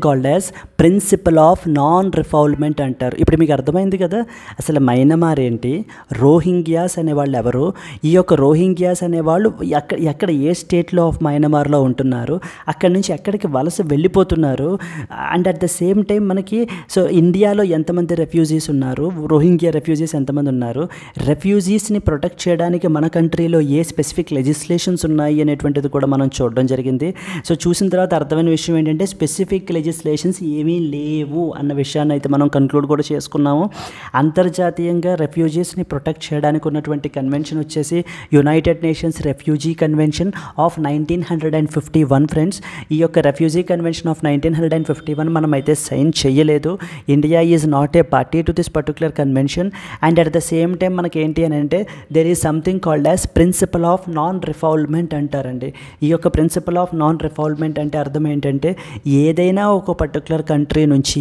called as principle of non refoulement అంటారు. ఇప్పుడు మీకు అర్థమైంది కదా అసలు మయన్మార్ ఏంటి, రోహింగ్యాస్ అనేవాళ్ళు ఎవరు, ఈ యొక్క రోహింగ్యాస్ అనేవాళ్ళు ఎక్కడ ఏ స్టేట్లో ఆఫ్ మయన్మార్లో ఉంటున్నారు, అక్కడి నుంచి ఎక్కడికి వలస వెళ్ళిపోతున్నారు, and at the same time మనకి సో ఇండియాలో ఎంతమంది రెఫ్యూజీస్ ఉన్నారు, రోహింగ్యా రెఫ్యూజీస్ ఎంతమంది ఉన్నారు, రెఫ్యూజీస్ని ప్రొటెక్ట్ చేయడానికి మన కంట్రీలో ఏ స్పెసిఫిక్ లెజిస్లేషన్స్ ఉన్నాయి అనేటువంటిది కూడా మనం చూడడం జరిగింది. సో చూసిన తర్వాత అర్థమైన విషయం ఏంటంటే స్పెసిఫిక్ లెజిస్లేషన్స్ ఏమీ లేవు అన్న విషయాన్ని అయితే మనం కన్క్లూడ్ కూడా చేసుకున్నాము. అంతర్జాతీయంగా రెఫ్యూజీస్ని ప్రొటెక్ట్ చేయడానికి ఉన్నటువంటి కన్వెన్షన్ వచ్చేసి United Nations refugee convention of 1951 friends. ఈ యొక్క రెఫ్యూజీ కన్వెన్షన్ ఆఫ్ 1951 మనం అయితే సైన్ చేయలేదు. India is not a party to this particular convention. And at the same time మనకి ఏంటి అని అంటే there is something called as principle of non refoulement అంటారండి. ఈ యొక్క ప్రిన్సిపల్ ఆఫ్ నాన్ రిఫౌల్మెంట్ అంటే అర్థం ఏంటంటే ఏదైతే ఏదైనా ఒక పర్టికులర్ కంట్రీ నుంచి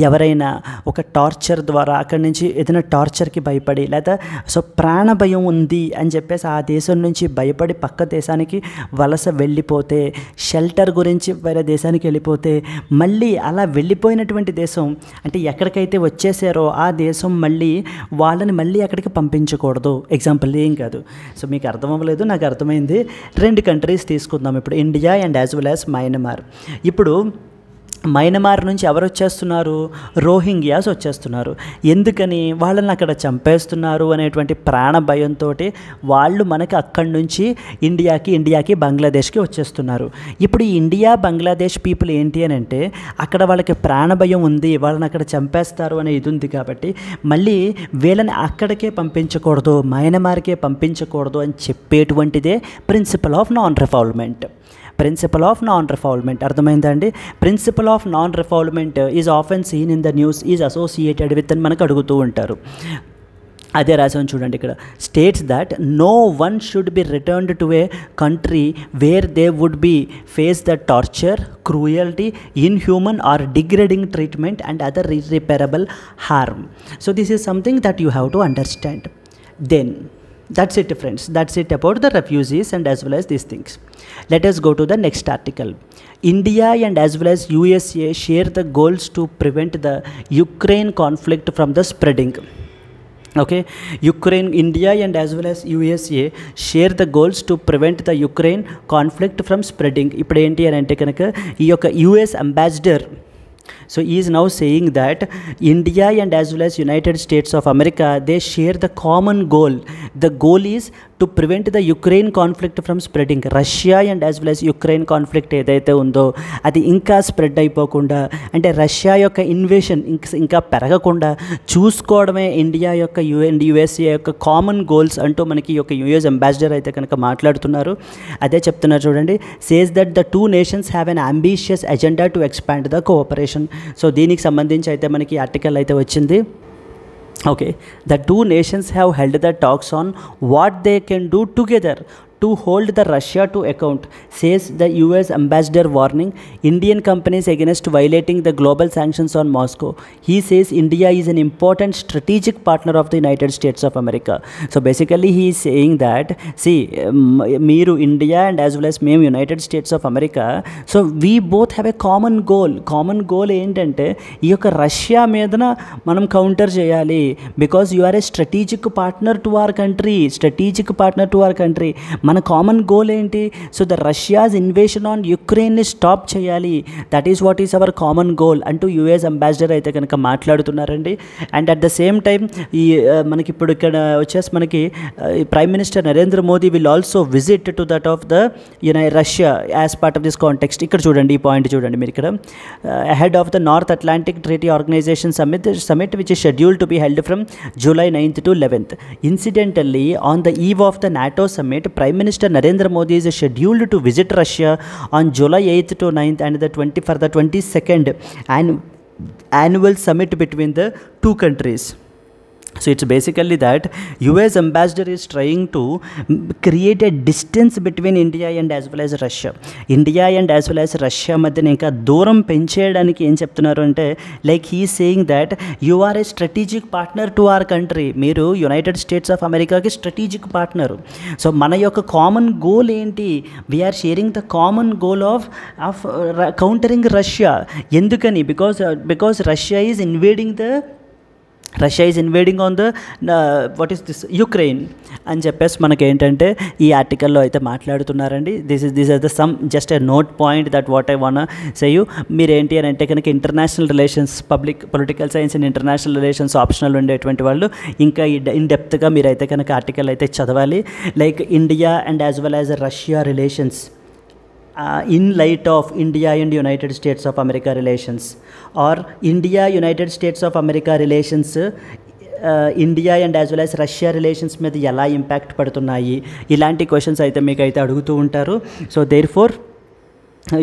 ఎవరైనా ఒక టార్చర్ ద్వారా అక్కడి నుంచి ఏదైనా టార్చర్కి భయపడి లేదా సో ప్రాణ భయం ఉంది అని చెప్పేసి ఆ దేశం నుంచి భయపడి పక్క దేశానికి వలస వెళ్ళిపోతే, షెల్టర్ గురించి వేరే దేశానికి వెళ్ళిపోతే, మళ్ళీ అలా వెళ్ళిపోయినటువంటి దేశం అంటే ఎక్కడికైతే వచ్చేసారో ఆ దేశం మళ్ళీ వాళ్ళని మళ్ళీ అక్కడికి పంపించకూడదు. ఎగ్జాంపుల్ ఏం కాదు, సో మీకు అర్థం అవ్వలేదు, నాకు అర్థమైంది. 2 కంట్రీస్ తీసుకుందాం ఇప్పుడు, India and as well as Myanmar. ఇప్పుడు మయన్మార్ నుంచి ఎవరు వచ్చేస్తున్నారు? రోహింగ్యాస్ వచ్చేస్తున్నారు. ఎందుకని? వాళ్ళని అక్కడ చంపేస్తున్నారు అనేటువంటి ప్రాణ భయంతో వాళ్ళు మనకి అక్కడి నుంచి ఇండియాకి బంగ్లాదేశ్కి వచ్చేస్తున్నారు. ఇప్పుడు ఈ ఇండియా బంగ్లాదేశ్ పీపుల్ ఏంటి అని అంటే అక్కడ వాళ్ళకి ప్రాణ భయం ఉంది, వాళ్ళని అక్కడ చంపేస్తారు అనే ఇది ఉంది. కాబట్టి మళ్ళీ వీళ్ళని అక్కడికే పంపించకూడదు, మయన్మార్కే పంపించకూడదు అని చెప్పేటువంటిదే principle of non refoulement. Principle of non refoulement అర్థమైందా అండి? Principle of non refoulement is often seen in the news is associated with అని మనకు అడుగుతూ ఉంటారు. అదే రాసాను చూడండి ఇక్కడ. States that no one should be returned to a country where they would be face the torture, cruelty, inhuman or degrading treatment and other irreparable harm. So this is something that you have to understand. Then that's it friends, that's it about the refugees and as well as these things. Let us go to the next article. India and as well as USA share the goals to prevent the Ukraine conflict from the spreading. Okay, India and as well as USA share the goals to prevent the Ukraine conflict from spreading. ఇప్పుడు ఏంటి అని అంటే కనుక ఈ యొక్క US ambassador, so he is now saying that India and as well as United States of America, they share the common goal. The goal is to prevent the Ukraine conflict from spreading. Russia and as well as Ukraine conflict ఏదైతే ఉందో అది ఇంకా spread అయిపోకుండా, అంటే Russia యొక్క invasion ఇంకా పెరగకుండా చూసుకోవడమే India యొక్క యుఎస్ఏ యొక్క కామన్ గోల్స్ అంటూ మనకి ఈ యొక్క యుఎస్ అంబాసిడర్ అయితే కనుక మాట్లాడుతున్నారు. అదే చెప్తున్నారు చూడండి. Says that the 2 nations have an ambitious agenda to expand the cooperation. So దీనికి సంబంధించి అయితే మనకి ఆర్టికల్ అయితే వచ్చింది. Okay, the 2 nations have held the talks on what they can do together to hold the Russia to account, says the US ambassador, warning Indian companies against violating the global sanctions on Moscow. He says India is an important strategic partner of the United States of America. So basically he is saying that, see, Meeru India and as well as Mem United States of America, so we both have a common goal ఏంటంటే ఈ యొక్క Russia మీదన మనం counter చేయాలి, because you are a strategic partner to our country. మన common goal ఏంటి? So the Russia's invasion on యుక్రెయిన్ని stop చేయాలి. That is what is our common goal అంటూ యుఎస్ అంబాసిడర్ అయితే కనుక మాట్లాడుతున్నారండి. And at the same time ఈ మనకి ఇప్పుడు ఇక్కడ వచ్చేసి మనకి prime minister Narendra Modi will also visit to that of the Russia as part of this context. ఇక్కడ చూడండి, ఈ పాయింట్ చూడండి మీరు ఇక్కడ. Ahead of the North Atlantic Treaty Organization summit which is scheduled to be held from July 9th to 11th. Incidentally, on the eve of the NATO summit, Prime Minister Narendra Modi is scheduled to visit Russia on July 8th to 9th and for the 22nd annual summit between the 2 countries. So it's basically that US ambassador is trying to create a distance between India and as well as Russia. India and as well as Russia మధ్యన ఇంకా దూరం పెంచేయడానికి ఏం చెప్తున్నారు అంటే, like he saying that you are a strategic partner to our country. మీరు United States of అమెరికాకి strategic partner. So మన యొక్క కామన్ గోల్ ఏంటి? We are sharing the common goal of countering Russia. ఎందుకని? Because Russia is invading on the what is this Ukraine అని చెప్పేసి మనకి ఏంటంటే ఈ ఆర్టికల్లో అయితే మాట్లాడుతున్నారండి. This are the some just a note point that what I want say you. మీరు ఏంటి అని అంటే కనుక international relations, political science and international relations optional ఉండేటువంటి వాళ్ళు ఇంకా ఇన్ డెప్త్గా మీరైతే కనుక ఆర్టికల్ అయితే చదవాలి. Like India and as well as Russia relations in light of India and United States of America relations, or India-United States of America relations India and as well as Russia relations మీద ఎలా impact పడుతున్నాయి, ఇలాంటి questions అయితే మీకు అయితే అడుగుతూ ఉంటారు. So therefore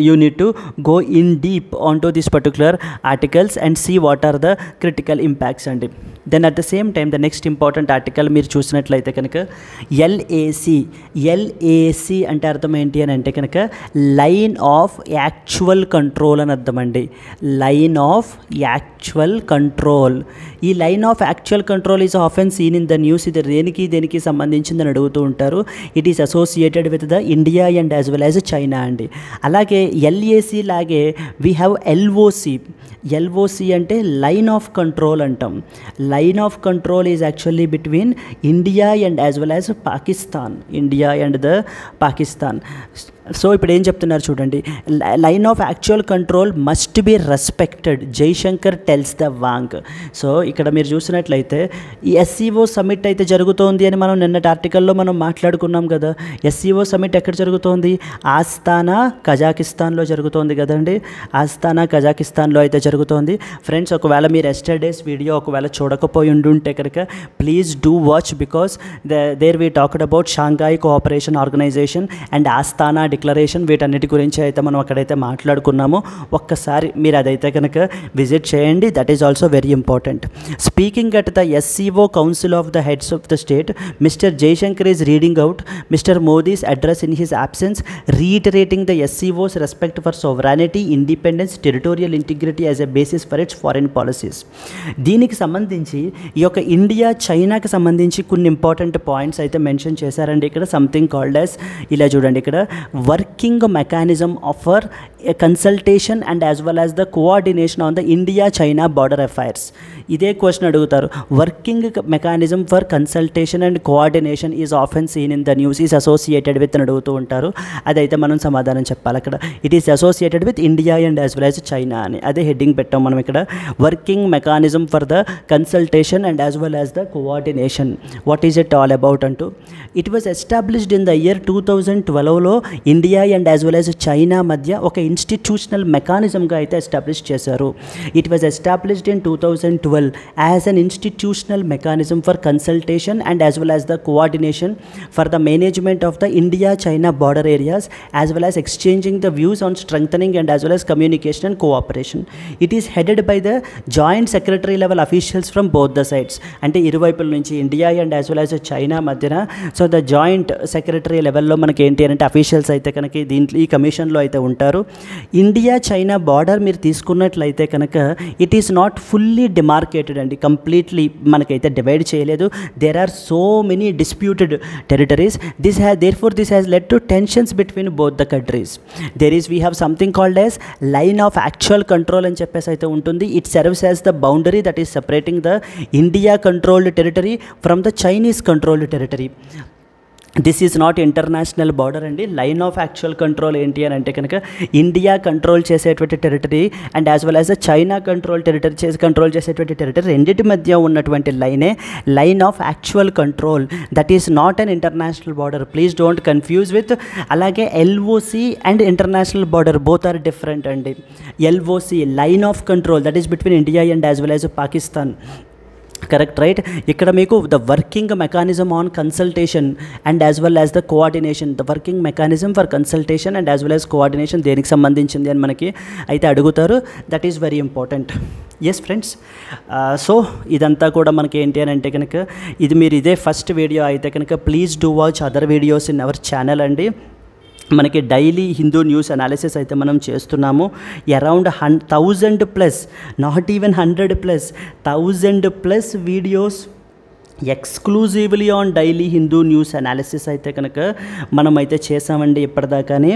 you need to go in deep onto this particular articles and see what are the critical impacts and then at the same time the next important article మీరు చూసినట్లయితే కనుక LAC అంటే అర్థం ఏంటి అని అంటే కనుక line of actual control అని అర్థం అండి. Line of actual control. ఈ line of actual control is often seen in the news. ఇది దేనికి సంబంధించిందని అడుగుతూ ఉంటారు. It is associated with the India and as well as China అండి. అలాగే ఎల్ఏసి లాగే వీ హ్యావ్ ఎల్ఓసి అంటే లైన్ ఆఫ్ కంట్రోల్ అంటాం. Line of control is actually between India and as well as Pakistan. India and the Pakistan. So ఇప్పుడు ఏం చెప్తున్నారు చూడండి, line of actual control must be respected, Jaishankar tells the Wang. సో ఇక్కడ మీరు చూసినట్లయితే ఈ ఎస్సీఓ సమిట్ అయితే జరుగుతోంది అని మనం నిన్నటి ఆర్టికల్లో మనం మాట్లాడుకున్నాం కదా. ఎస్సీఓ సమిట్ ఎక్కడ జరుగుతోంది? ఆస్తానా కజాకిస్తాన్లో జరుగుతోంది కదండి. ఆస్తానా కజాకిస్తాన్లో అయితే జరుగుతోంది. ఫ్రెండ్స్, ఒకవేళ మీరు ఎస్టర్డేస్ వీడియో ఒకవేళ చూడకపోయి ఉండుంటే కనుక please do watch, because there we talked about Shanghai cooperation organisation and Astana declaration. వీటన్నిటి గురించి అయితే మనం అక్కడైతే మాట్లాడుకున్నాము. ఒక్కసారి మీరు అదైతే కనుక విజిట్ చేయండి. That is also very important. Speaking at the SCO council of the heads of the state, mister Jaishankar is reading out mister Modi's address in his absence, reiterating the SCO's respect for sovereignty, independence, territorial integrity as a basis for its foreign policies. దీనికి సంబంధించి ఈ యొక్క India చైనాకి సంబంధించి కొన్ని important points అయితే mention చేశారండి. ఇక్కడ సంథింగ్ కాల్డ్ యాజ్, ఇలా చూడండి, ఇక్కడ working mechanism offer consultation and as well as the coordination on the India China border affairs. ఇదే క్వశ్చన్ అడుగుతారు. Working mechanism for consultation and coordination is often seen in the news is associated with అని అడుగుతూ ఉంటారు. అదైతే మనం సమాధానం చెప్పాలి. అక్కడ it is associated with India and as well as China అని అదే హెడ్డింగ్ పెట్టాం మనం ఇక్కడ. Working mechanism for the consultation and as well as the coordination, what is it all about అంటూ. It was established in the year 2012లో India and as well as China మధ్య ఒక institutional మెకానిజంగా అయితే ఎస్టాబ్లిష్ చేశారు. It was established in 2012 as an institutional mechanism for consultation and as well as the coordination for the management of the India-China border areas, as well as exchanging the views on strengthening and as well as communication and cooperation. It is headed by the joint secretary level officials from both the sides. అంటే ఇరువైపుల నుంచి India and as well as China మధ్యన so the joint secretary లెవెల్లో మనకి ఏంటి అంటే officials అయితే కనుక దీంట్లో ఈ కమిషన్లో అయితే ఉంటారు. ఇండియా చైనా బార్డర్ మీరు తీసుకున్నట్లయితే కనుక it is not fully demarcated అండి, కంప్లీట్లీ మనకైతే డివైడ్ చేయలేదు. There are so many disputed territories. This has led to tensions between both the countries. We have something called as line of actual control అని చెప్పేసి అయితే ఉంటుంది. It serves as the boundary that is separating the India controlled territory from the Chinese controlled territory. This is not international border అండి. Line of actual control ఏంటి అని అంటే కనుక India control చేసేటువంటి territory and as well as China control చేసేటువంటి territory రెండింటి మధ్య ఉన్నటువంటి లైనే line of actual control. That is not an international border, please don't confuse with. అలాగే LOC and international border both are different అండి. LOC line of control that is between India and as well as Pakistan. Correct, right. ఇక్కడ మీకు the working mechanism on consultation and as well as the coordination, the working mechanism for consultation and as well as coordination దేనికి సంబంధించింది అని మనకి అయితే అడుగుతారు. That is very important. Yes friends, so ఇదంతా కూడా మనకి ఏంటి అని అంటే కనుక ఇది మీరు ఇదే ఫస్ట్ వీడియో అయితే కనుక please do watch other videos in our channel అండి. మనకి డైలీ హిందూ న్యూస్ అనాలిసిస్ అయితే మనం చేస్తున్నాము. Around 1000+, not even 100+, 1000+ videos exclusively on daily Hindu news analysis అయితే కనుక మనం అయితే చేసామండి. ఇప్పటిదాకానే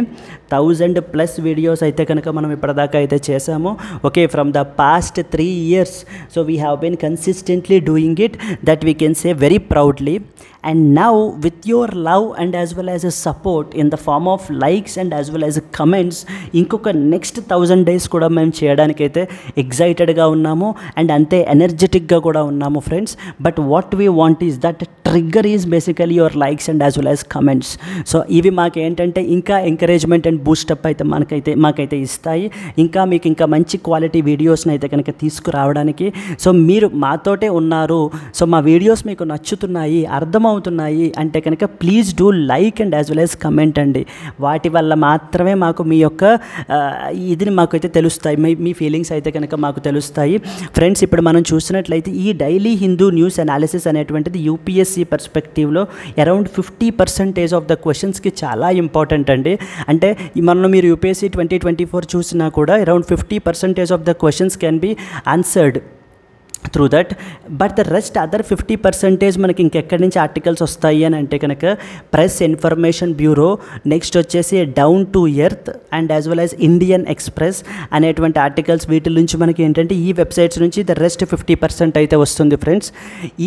1000+ వీడియోస్ అయితే కనుక మనం ఇప్పటిదాకా అయితే చేసాము. Okay, from the past 3 years. So we have been consistently doing it, that we can say very proudly. And now with your love and as well as a support in the form of likes and as well as comments, ఇంకొక next 1000 days కూడా మేము చేయడానికైతే ఎగ్జైటెడ్గా ఉన్నాము and అంతే ఎనర్జెటిక్గా కూడా ఉన్నాము friends. But what we want is that trigger is basically your likes and as well as comments. So ఇవి మాకు ఏంటంటే ఇంకా ఎంకరేజ్మెంట్ అండ్ బూస్టప్ అయితే మాకైతే ఇస్తాయి, ఇంకా మీకు ఇంకా మంచి క్వాలిటీ వీడియోస్ని అయితే కనుక తీసుకురావడానికి. సో మీరు మాతోటే ఉన్నారు, సో మా వీడియోస్ మీకు నచ్చుతున్నాయి, అర్థమవుతున్నాయి అంటే కనుక please do like and as well as comment అండి. వాటి వల్ల మాత్రమే మాకు మీ యొక్క ఇదిని మాకైతే తెలుస్తాయి, మీ ఫీలింగ్స్ అయితే కనుక మాకు తెలుస్తాయి. ఫ్రెండ్స్, ఇప్పుడు మనం చూసినట్లయితే ఈ డైలీ హిందూ న్యూస్ అనాలిసిస్ అనేటువంటిది యూపీఎస్సీ పర్స్పెక్టివ్లో అరౌండ్ 50% ఆఫ్ ద క్వశ్చన్స్కి చాలా ఇంపార్టెంట్ అండి. అంటే మీరు యూపీఎస్సీ 2024 చూసినా కూడా around 50% of the questions can be answered through that. But the rest other 50% మనకి ఇంకెక్కడి నుంచి ఆర్టికల్స్ వస్తాయి అని అంటే కనుక ప్రెస్ ఇన్ఫర్మేషన్ బ్యూరో, నెక్స్ట్ వచ్చేసి down to earth and as well as Indian express అనేటువంటి ఆర్టికల్స్. వీటి నుంచి మనకి ఏంటంటే ఈ వెబ్సైట్స్ నుంచి ద రెస్ట్ 50% అయితే వస్తుంది ఫ్రెండ్స్.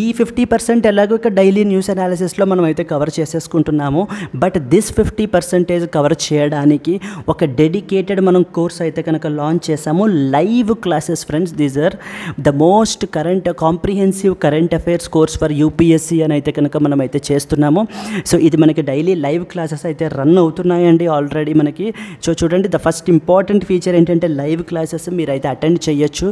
ఈ 50% ఎలాగో ఇక డైలీ న్యూస్ అనాలిసిస్లో మనం అయితే కవర్ చేసేసుకుంటున్నాము. బట్ దిస్ 50% కవర్ చేయడానికి ఒక డెడికేటెడ్ మనం కోర్స్ అయితే కనుక లాంచ్ చేసాము, live classes friends. These are the most comprehensive current affairs course for UPSC అని అయితే కనుక మనం అయితే చేస్తున్నాము. సో ఇది మనకి డైలీ లైవ్ క్లాసెస్ అయితే రన్ అవుతున్నాయండి ఆల్రెడీ మనకి. సో చూడండి, ద ఫస్ట్ ఇంపార్టెంట్ ఫీచర్ ఏంటంటే లైవ్ క్లాసెస్ మీరైతే అటెండ్ చేయొచ్చు.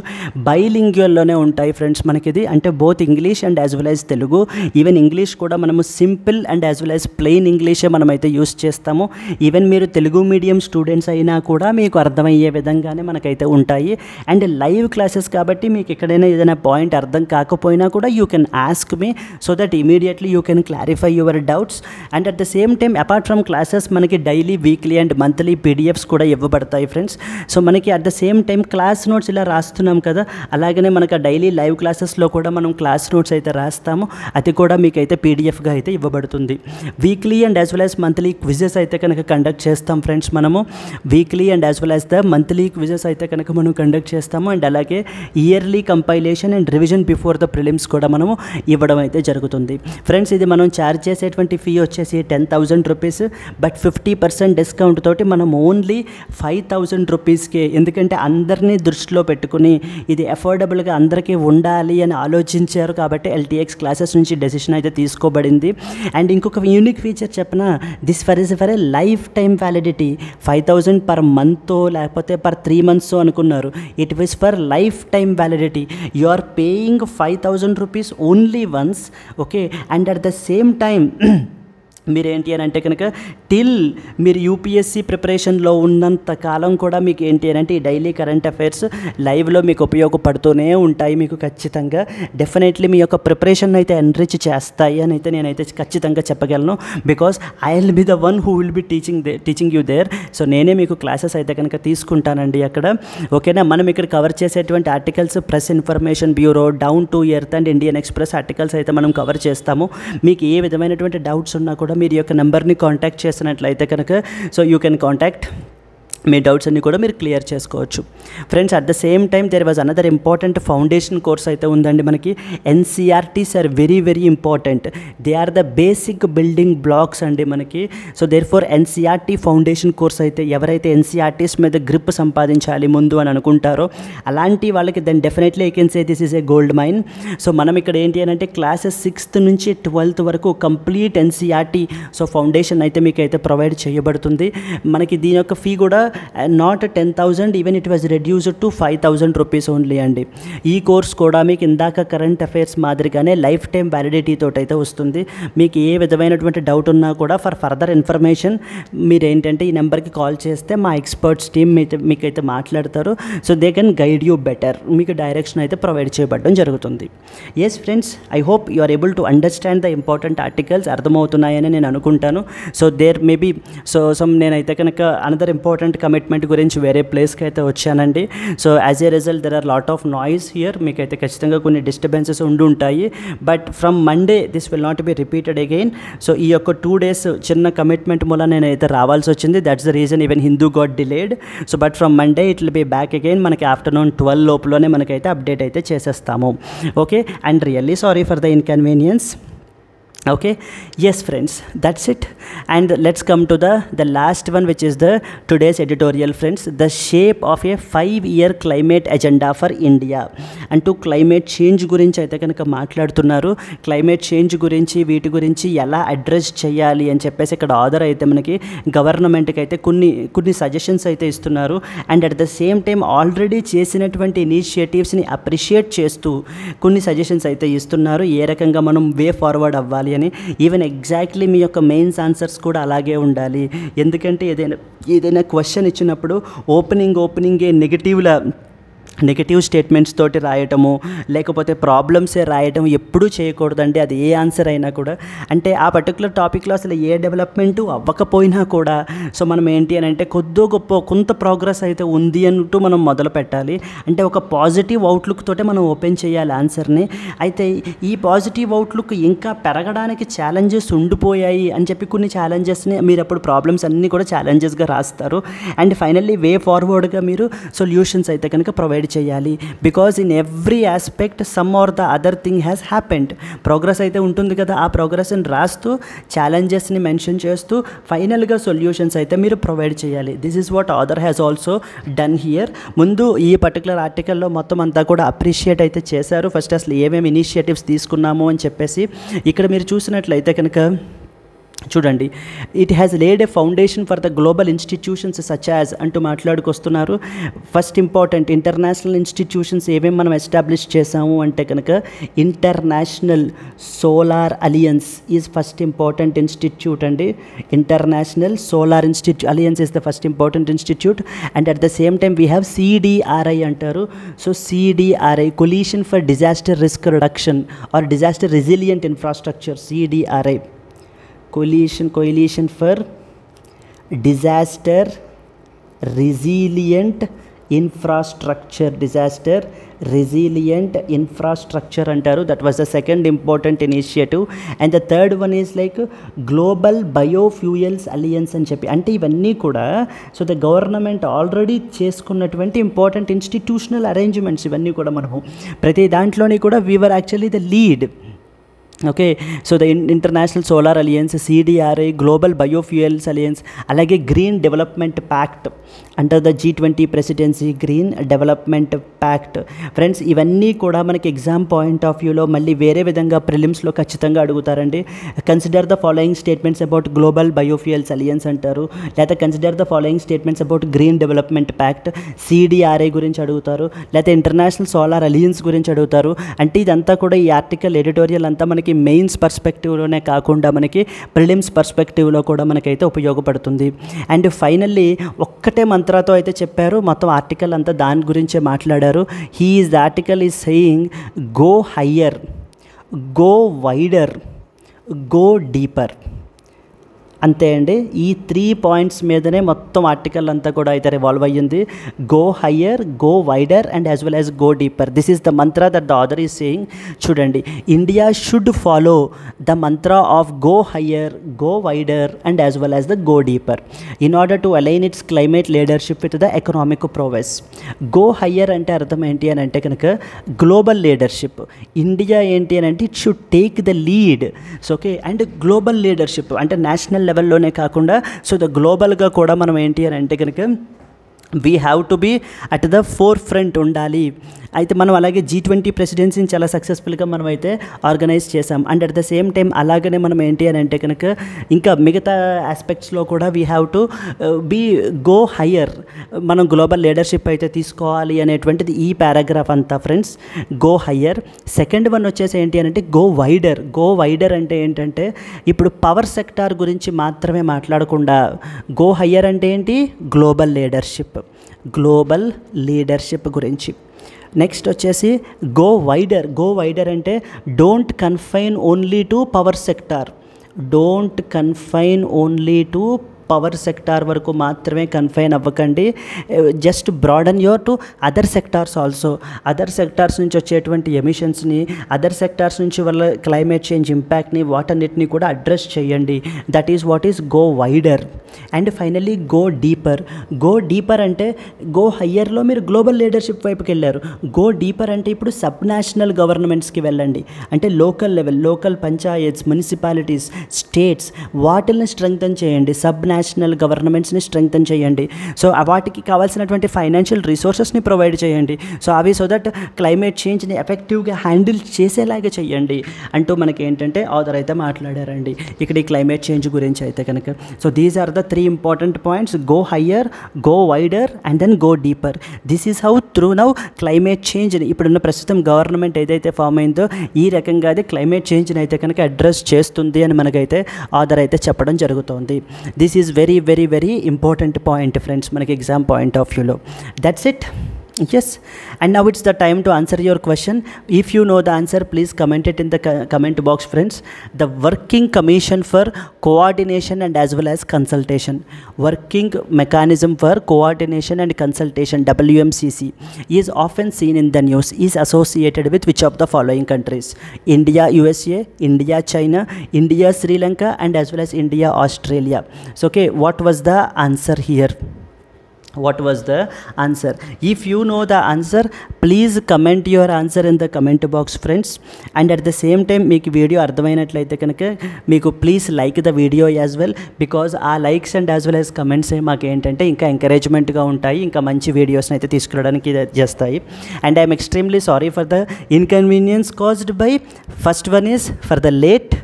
బైలింగ్యువల్లోనే ఉంటాయి ఫ్రెండ్స్ మనకి ఇది, అంటే both English and as well as Telugu. Even English కూడా మనము simple and as well as plain ఇంగ్లీషే మనమైతే యూస్ చేస్తాము. ఈవెన్ మీరు తెలుగు మీడియం స్టూడెంట్స్ అయినా కూడా మీకు అర్థమయ్యే విధంగానే మనకైతే ఉంటాయి. అండ్ లైవ్ క్లాసెస్ కాబట్టి మీకు ఎక్కడైనా ఏదైనా పాయింట్ అర్థం కాకపోయినా కూడా you can ask me, so that immediately you can clarify your doubts. And at the same time apart from classes మనకి daily, weekly and monthly PDFs కూడా ఇవ్వబడతాయి ఫ్రెండ్స్. సో మనకి at the same time class notes ఇలా రాస్తున్నాం కదా, అలాగనే మనకి ఆ డైలీ లైవ్ క్లాసెస్లో కూడా మనం క్లాస్ నోట్స్ అయితే రాస్తాము, అది కూడా మీకైతే పీడిఎఫ్గా అయితే ఇవ్వబడుతుంది. Weekly and as well as monthly quizzes అయితే కనుక కండక్ట్ చేస్తాం ఫ్రెండ్స్. మనము weekly and as well as the monthly quizzes అయితే కనుక మనం కండక్ట్ చేస్తాము. అండ్ అలాగే yearly compilation and revision before the prelims కూడా మనము ఇవ్వడం అయితే జరుగుతుంది ఫ్రెండ్స్. ఇది మనం ఛార్జ్ చేసేటువంటి ఫీ వచ్చేసి 10,000 రూపీస్. బట్ 50% డిస్కౌంట్ తోటి మనం ఓన్లీ 5,000 రూపీస్కే, ఎందుకంటే అందరినీ దృష్టిలో పెట్టుకుని ఇది అఫోర్డబుల్గా అందరికీ ఉండాలి అని ఆలోచించారు కాబట్టి ఎల్టీఎక్స్ క్లాసెస్ నుంచి డెసిషన్ అయితే తీసుకోబడింది. అండ్ ఇంకొక యూనిక్ ఫీచర్ చెప్పిన, this for a life time validity. 5,000 per మంతో లేకపోతే పర్ 3 months అనుకున్నారు, it was for life time validity. You are paying 5,000 rupees only once, okay, and at the same time మీరేంటి అని అంటే కనుక టిల్ మీరు యూపీఎస్సీ ప్రిపరేషన్లో ఉన్నంత కాలం కూడా మీకు ఏంటి అని అంటే ఈ డైలీ కరెంట్ అఫైర్స్ లైవ్లో మీకు ఉపయోగపడుతూనే ఉంటాయి. మీకు ఖచ్చితంగా డెఫినెట్లీ మీ యొక్క ప్రిపరేషన్ అయితే ఎన్రిచ్ చేస్తాయి అని అయితే నేనైతే ఖచ్చితంగా చెప్పగలను. Because I will be the one who will be teaching you there. So నేనే మీకు క్లాసెస్ అయితే కనుక తీసుకుంటానండి అక్కడ, ఓకేనా. మనం ఇక్కడ కవర్ చేసేటువంటి articles press information bureau, down to earth and Indian express articles అయితే మనం కవర్ చేస్తాము. మీకు ఏ విధమైనటువంటి డౌట్స్ ఉన్నా కూడా మీరు యొక్క నెంబర్ని కాంటాక్ట్ చేసినట్లయితే కనుక సో యూ కెన్ కాంటాక్ట్, మీ డౌట్స్ అన్నీ కూడా మీరు క్లియర్ చేసుకోవచ్చు friends. At the same time there was another important foundation course అయితే ఉందండి మనకి. NCERTs are very very important, they are the basic building blocks అండి మనకి. So therefore NCERT foundation course అయితే ఎవరైతే ఎన్సీఆర్టీస్ మీద గ్రిప్ సంపాదించాలి ముందు అని అనుకుంటారో అలాంటి వాళ్ళకి then definitely I can say this is a gold mine. So మనం ఇక్కడ ఏంటి అని అంటే క్లాసెస్ 6th నుంచి 12th వరకు కంప్లీట్ ఎన్సీఆర్టీ సో ఫౌండేషన్ అయితే మీకు అయితే ప్రొవైడ్ చేయబడుతుంది. మనకి దీని యొక్క ఫీ కూడా not 10,000, even it was reduced to 5,000 rupees only అండి. ఈ కోర్స్ కూడా మీకు ఇందాక కరెంట్ అఫైర్స్ మాదిరిగానే లైఫ్ టైం వ్యాలిడిటీ తోటి అయితే వస్తుంది. మీకు ఏ విధమైనటువంటి డౌట్ ఉన్నా కూడా ఫర్ ఫర్దర్ ఇన్ఫర్మేషన్ మీరు ఏంటంటే ఈ నెంబర్కి కాల్ చేస్తే మా ఎక్స్పర్ట్స్ టీమ్ మీకైతే మాట్లాడతారు. So they can guide you better, మీకు డైరెక్షన్ అయితే ప్రొవైడ్ చేయబడడం జరుగుతుంది. Yes friends, I hope you are able to understand the important articles. అర్థమవుతున్నాయని నేను అనుకుంటాను. సో దేర్ మేబీ సమ్ నేనైతే కనుక అనదర్ ఇంపార్టెంట్ కమిట్మెంట్ గురించి వేరే ప్లేస్కి అయితే వచ్చానండి. So as a result there are lot of noise here. మీకైతే ఖచ్చితంగా కొన్ని డిస్టర్బెన్సెస్ ఉండి ఉంటాయి. But from Monday this will not be repeated again. So ఈ యొక్క 2 days చిన్న కమిట్మెంట్ మూల నేనైతే రావాల్సి వచ్చింది. That's the reason even Hindu got delayed. So but from Monday it will be back again. మనకి ఆఫ్టర్నూన్ 12 లోపలనే మనకైతే అప్డేట్ అయితే చేసేస్తాము. Okay, and really sorry for the inconvenience. Okay, yes friends, that's it. And let's come to the last one, which is the today's editorial, friends. The shape of a 5-year climate agenda for India. అంటూ climate change గురించి అయితే కనుక మాట్లాడుతున్నారు. Climate change గురించి, వీటి గురించి ఎలా address చేయాలి అని చెప్పేసి ఇక్కడ ఆర్డర్ అయితే మనకి గవర్నమెంట్కి అయితే కొన్ని సజెషన్స్ అయితే ఇస్తున్నారు. And at the same time already చేసినటువంటి ఇనిషియేటివ్స్ని అప్రిషియేట్ చేస్తూ కొన్ని సజెషన్స్ అయితే ఇస్తున్నారు, ఏ రకంగా మనం వే ఫార్వర్డ్ అవ్వాలి అని. ఈవెన్ ఎగ్జాక్ట్లీ మీ యొక్క మెయిన్స్ ఆన్సర్స్ కూడా అలాగే ఉండాలి. ఎందుకంటే ఏదైనా క్వశ్చన్ ఇచ్చినప్పుడు ఓపెనింగే నెగటివ్ స్టేట్మెంట్స్ తోటి రాయటము, లేకపోతే ప్రాబ్లమ్సే రాయటం ఎప్పుడూ చేయకూడదండి. అది ఏ ఆన్సర్ అయినా కూడా, అంటే ఆ పర్టికులర్ టాపిక్లో అసలు ఏ డెవలప్మెంటు అవ్వకపోయినా కూడా సో మనం ఏంటి అని అంటే కొంత ప్రోగ్రెస్ అయితే ఉంది అంటూ మనం మొదలు పెట్టాలి. అంటే ఒక పాజిటివ్ అవుట్లుక్ తోటే మనం ఓపెన్ చేయాలి ఆన్సర్ని. అయితే ఈ పాజిటివ్ అవుట్లుక్ ఇంకా పెరగడానికి ఛాలెంజెస్ ఉండిపోయాయి అని చెప్పి కొన్ని ఛాలెంజెస్ని మీరు అప్పుడు ప్రాబ్లమ్స్ అన్నీ కూడా ఛాలెంజెస్గా రాస్తారు. అండ్ ఫైనల్లీ వే ఫార్వర్డ్గా మీరు సొల్యూషన్స్ అయితే కనుక ప్రొవైడ్ చేయాలి. Because in every aspect some or the other thing has happened. Progress అయితే ఉంటుంది కదా, ఆ ప్రోగ్రెస్ని రాస్తూ ఛాలెంజెస్ని మెన్షన్ చేస్తూ ఫైనల్గా సొల్యూషన్స్ అయితే మీరు ప్రొవైడ్ చేయాలి. This is what author has also done here. ముందు ఈ పర్టికులర్ ఆర్టికల్లో మొత్తం అంతా కూడా అప్రిషియేట్ అయితే చేశారు. ఫస్ట్ అసలు ఏమేమి ఇనిషియేటివ్స్ తీసుకున్నాము అని చెప్పేసి ఇక్కడ మీరు చూసినట్లయితే కనుక చూడండి, it has laid a foundation for the global institutions such as అంటూ మాట్లాడుకొస్తున్నారు. ఫస్ట్ ఇంపార్టెంట్ ఇంటర్నేషనల్ ఇన్స్టిట్యూషన్స్ ఏమేమి మనం ఎస్టాబ్లిష్ చేసాము అంటే కనుక international solar alliance is first important institute అండి. International solar alliance is the first important institute. And at the same time we have CDRI అంటారు. So CDRI, coalition for disaster risk reduction or disaster resilient infrastructure, CDRI. coalition for disaster resilient infrastructure అంటారు. That was the second important initiative. And the third one is like global biofuels alliance అని చెప్పి. అంటే ఇవన్నీ కూడా so the government already చేసుకున్నటువంటి important institutional arrangements. ఇవన్నీ కూడా మనము ప్రతి దాంట్లోని కూడా we are actually the lead. Okay, so the international solar alliance, CDRI, global biofuels alliance, అలాగే green development pact under the G20 presidency, green development pact. Friends, ఇవన్నీ కూడా మనకి ఎగ్జామ్ పాయింట్ ఆఫ్ వ్యూలో మళ్ళీ వేరే విధంగా ప్రిలిమ్స్లో ఖచ్చితంగా అడుగుతారండి. Consider the following statements about global biofuels alliance అంటారు, లేదా consider the following statements about green development pact, CDRI గురించి అడుగుతారు, లేదా ఇంటర్నేషనల్ సోలార్ అలియన్స్ గురించి అడుగుతారు. అంటే ఇదంతా కూడా ఈ ఆర్టికల్ ఎడిటోరియల్ అంతా మనకి మెయిన్స్ పర్స్పెక్టివ్లోనే కాకుండా మనకి ప్రిలిమ్స్ పర్స్పెక్టివ్లో కూడా మనకైతే ఉపయోగపడుతుంది. అండ్ ఫైనల్లీ ఒక్కటే మంత్రాతో అయితే చెప్పారు, మొత్తం ఆర్టికల్ అంతా దాని గురించే మాట్లాడారు. The article is saying go higher, go wider, go deeper. అంతే అండి. ఈ 3 పాయింట్స్ మీదనే మొత్తం ఆర్టికల్ అంతా కూడా అయితే రివాల్వ్ అయ్యింది. Go higher, go wider and as well as go deeper. This is the mantra that the author is saying. చూడండి, India should follow the mantra of go higher, go wider and as well as the go deeper in order to align its climate leadership with the economic progress. Go higher అంటే అర్థం ఏంటి అని అంటే కనుక global leadership. India ఏంటి అని అంటే it should take the lead. So okay, and global leadership అంటే నేషనల్ లెవెల్లోనే కాకుండా సో ద గ్లోబల్గా కూడా మనం ఏంటి అని అంటే కనుక we have to be at the forefront ఉండాలి. అయితే మనం అలాగే G20 ప్రెసిడెన్సీని చాలా సక్సెస్ఫుల్గా మనం అయితే ఆర్గనైజ్ చేసాం. And at the same time అలాగనే మనం ఏంటి అని అంటే కనుక ఇంకా మిగతా ఆస్పెక్ట్స్లో కూడా we have to be go higher, మనం గ్లోబల్ లీడర్షిప్ అయితే తీసుకోవాలి అనేటువంటిది ఈ పారాగ్రాఫ్ అంతా friends. Go higher. Second one వచ్చేసి ఏంటి అని అంటే గో వైడర్. గో వైడర్ అంటే ఏంటంటే ఇప్పుడు పవర్ సెక్టార్ గురించి మాత్రమే మాట్లాడకుండా గో హయ్యర్ అంటే ఏంటి, గ్లోబల్ లీడర్షిప్ గురించి. నెక్స్ట్ వచ్చేసి గో వైడర్. గో వైడర్ అంటే don't confine only to power sector, don't confine only to power sector వరకు మాత్రమే కన్ఫైన్ అవ్వకండి. Just broaden your to other sectors also. Other sectors నుంచి వచ్చేటువంటి ఎమిషన్స్ని, అదర్ సెక్టార్స్ నుంచి వల్ల క్లైమేట్ చేంజ్ ఇంపాక్ట్ని, వాటన్నిటిని కూడా అడ్రస్ చేయండి. That is what is go wider. And finally go deeper. Go deeper అంటే గో హయ్యర్లో మీరు గ్లోబల్ లీడర్షిప్ వైపుకి వెళ్ళారు. గో డీపర్ అంటే ఇప్పుడు సబ్ నేషనల్ గవర్నమెంట్స్కి వెళ్ళండి. అంటే local level, local panchayats, municipalities, states, వాటిల్ని స్ట్రెంగ్తన్ చేయండి. సబ్ నేషనల్ గవర్నమెంట్స్ని స్ట్రెంగ్తన్ చేయండి. సో వాటికి కావాల్సినటువంటి ఫైనాన్షియల్ రిసోర్సెస్ని ప్రొవైడ్ చేయండి. సో అవి సో దట్ క్లైమేట్ చేంజ్ని ఎఫెక్టివ్గా హ్యాండిల్ చేసేలాగా చేయండి అంటూ మనకి ఏంటంటే ఆథర్ అయితే మాట్లాడారండి ఇక్కడ ఈ క్లైమేట్ చేంజ్ గురించి అయితే కనుక. So these are the 3 important points: go higher, go wider and then go deeper. This is how through now climate చేంజ్ని ఇప్పుడున్న ప్రస్తుతం గవర్నమెంట్ ఏదైతే ఫామ్ అయిందో ఈ రకంగా అది క్లైమేట్ చేంజ్ని అయితే కనుక అడ్రస్ చేస్తుంది అని మనకైతే ఆథర్ అయితే చెప్పడం జరుగుతుంది. This is very very very important point friends మనకి ఎగ్జామ్ పాయింట్ ఆఫ్ వ్యూలో. That's it. Yes, and now it's the time to answer your question. If you know the answer, please comment it in the comment box, friends. The Working Commission for Coordination and as well as Consultation, Working Mechanism for Coordination and Consultation, WMCC, is often seen in the news, is associated with which of the following countries? India, USA, India, China, India, Sri Lanka, and as well as India, Australia. So okay, what was the answer here? What was the answer? If you know the answer, please comment your answer in the comment box, friends. And at the same time మీకు video అర్థమైనట్లయితే కనుక మీకు please like the video as well, because ఆ likes and as well as comments మాకు ఏంటంటే ఇంకా ఎంకరేజ్మెంట్గా ఉంటాయి, ఇంకా మంచి వీడియోస్ని అయితే తీసుకురావడానికి చేస్తాయి. And I'm extremely sorry for the inconvenience caused by. First one is for the late.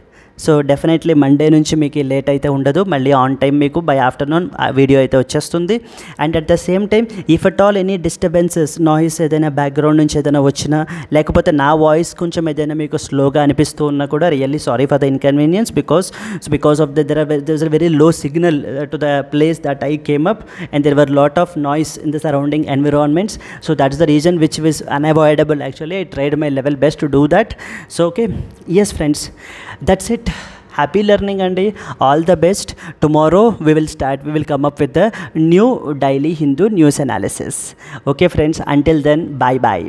So definitely Monday నుంచి మీకు లేట్ అయితే ఉండదు, మళ్ళీ ఆన్ టైం మీకు బై ఆఫ్టర్నూన్ వీడియో అయితే వచ్చేస్తుంది. And at the same time if at all any disturbances, noise ఏదైనా background నుంచి ఏదైనా వచ్చినా, లేకపోతే నా వాయిస్ కొంచెం ఏదైనా మీకు స్లోగా అనిపిస్తూ ఉన్నా కూడా really sorry for the inconvenience, because of their is a very low signal to the place that I came up and there were lot of noise in the surrounding environments. So that's the reason which was unavoidable. Actually, I tried my level best to do that. So okay, yes friends, that's it. Happy learning and all the best. Tomorrow we will come up with the new daily Hindu news analysis. Okay friends, until then, bye bye.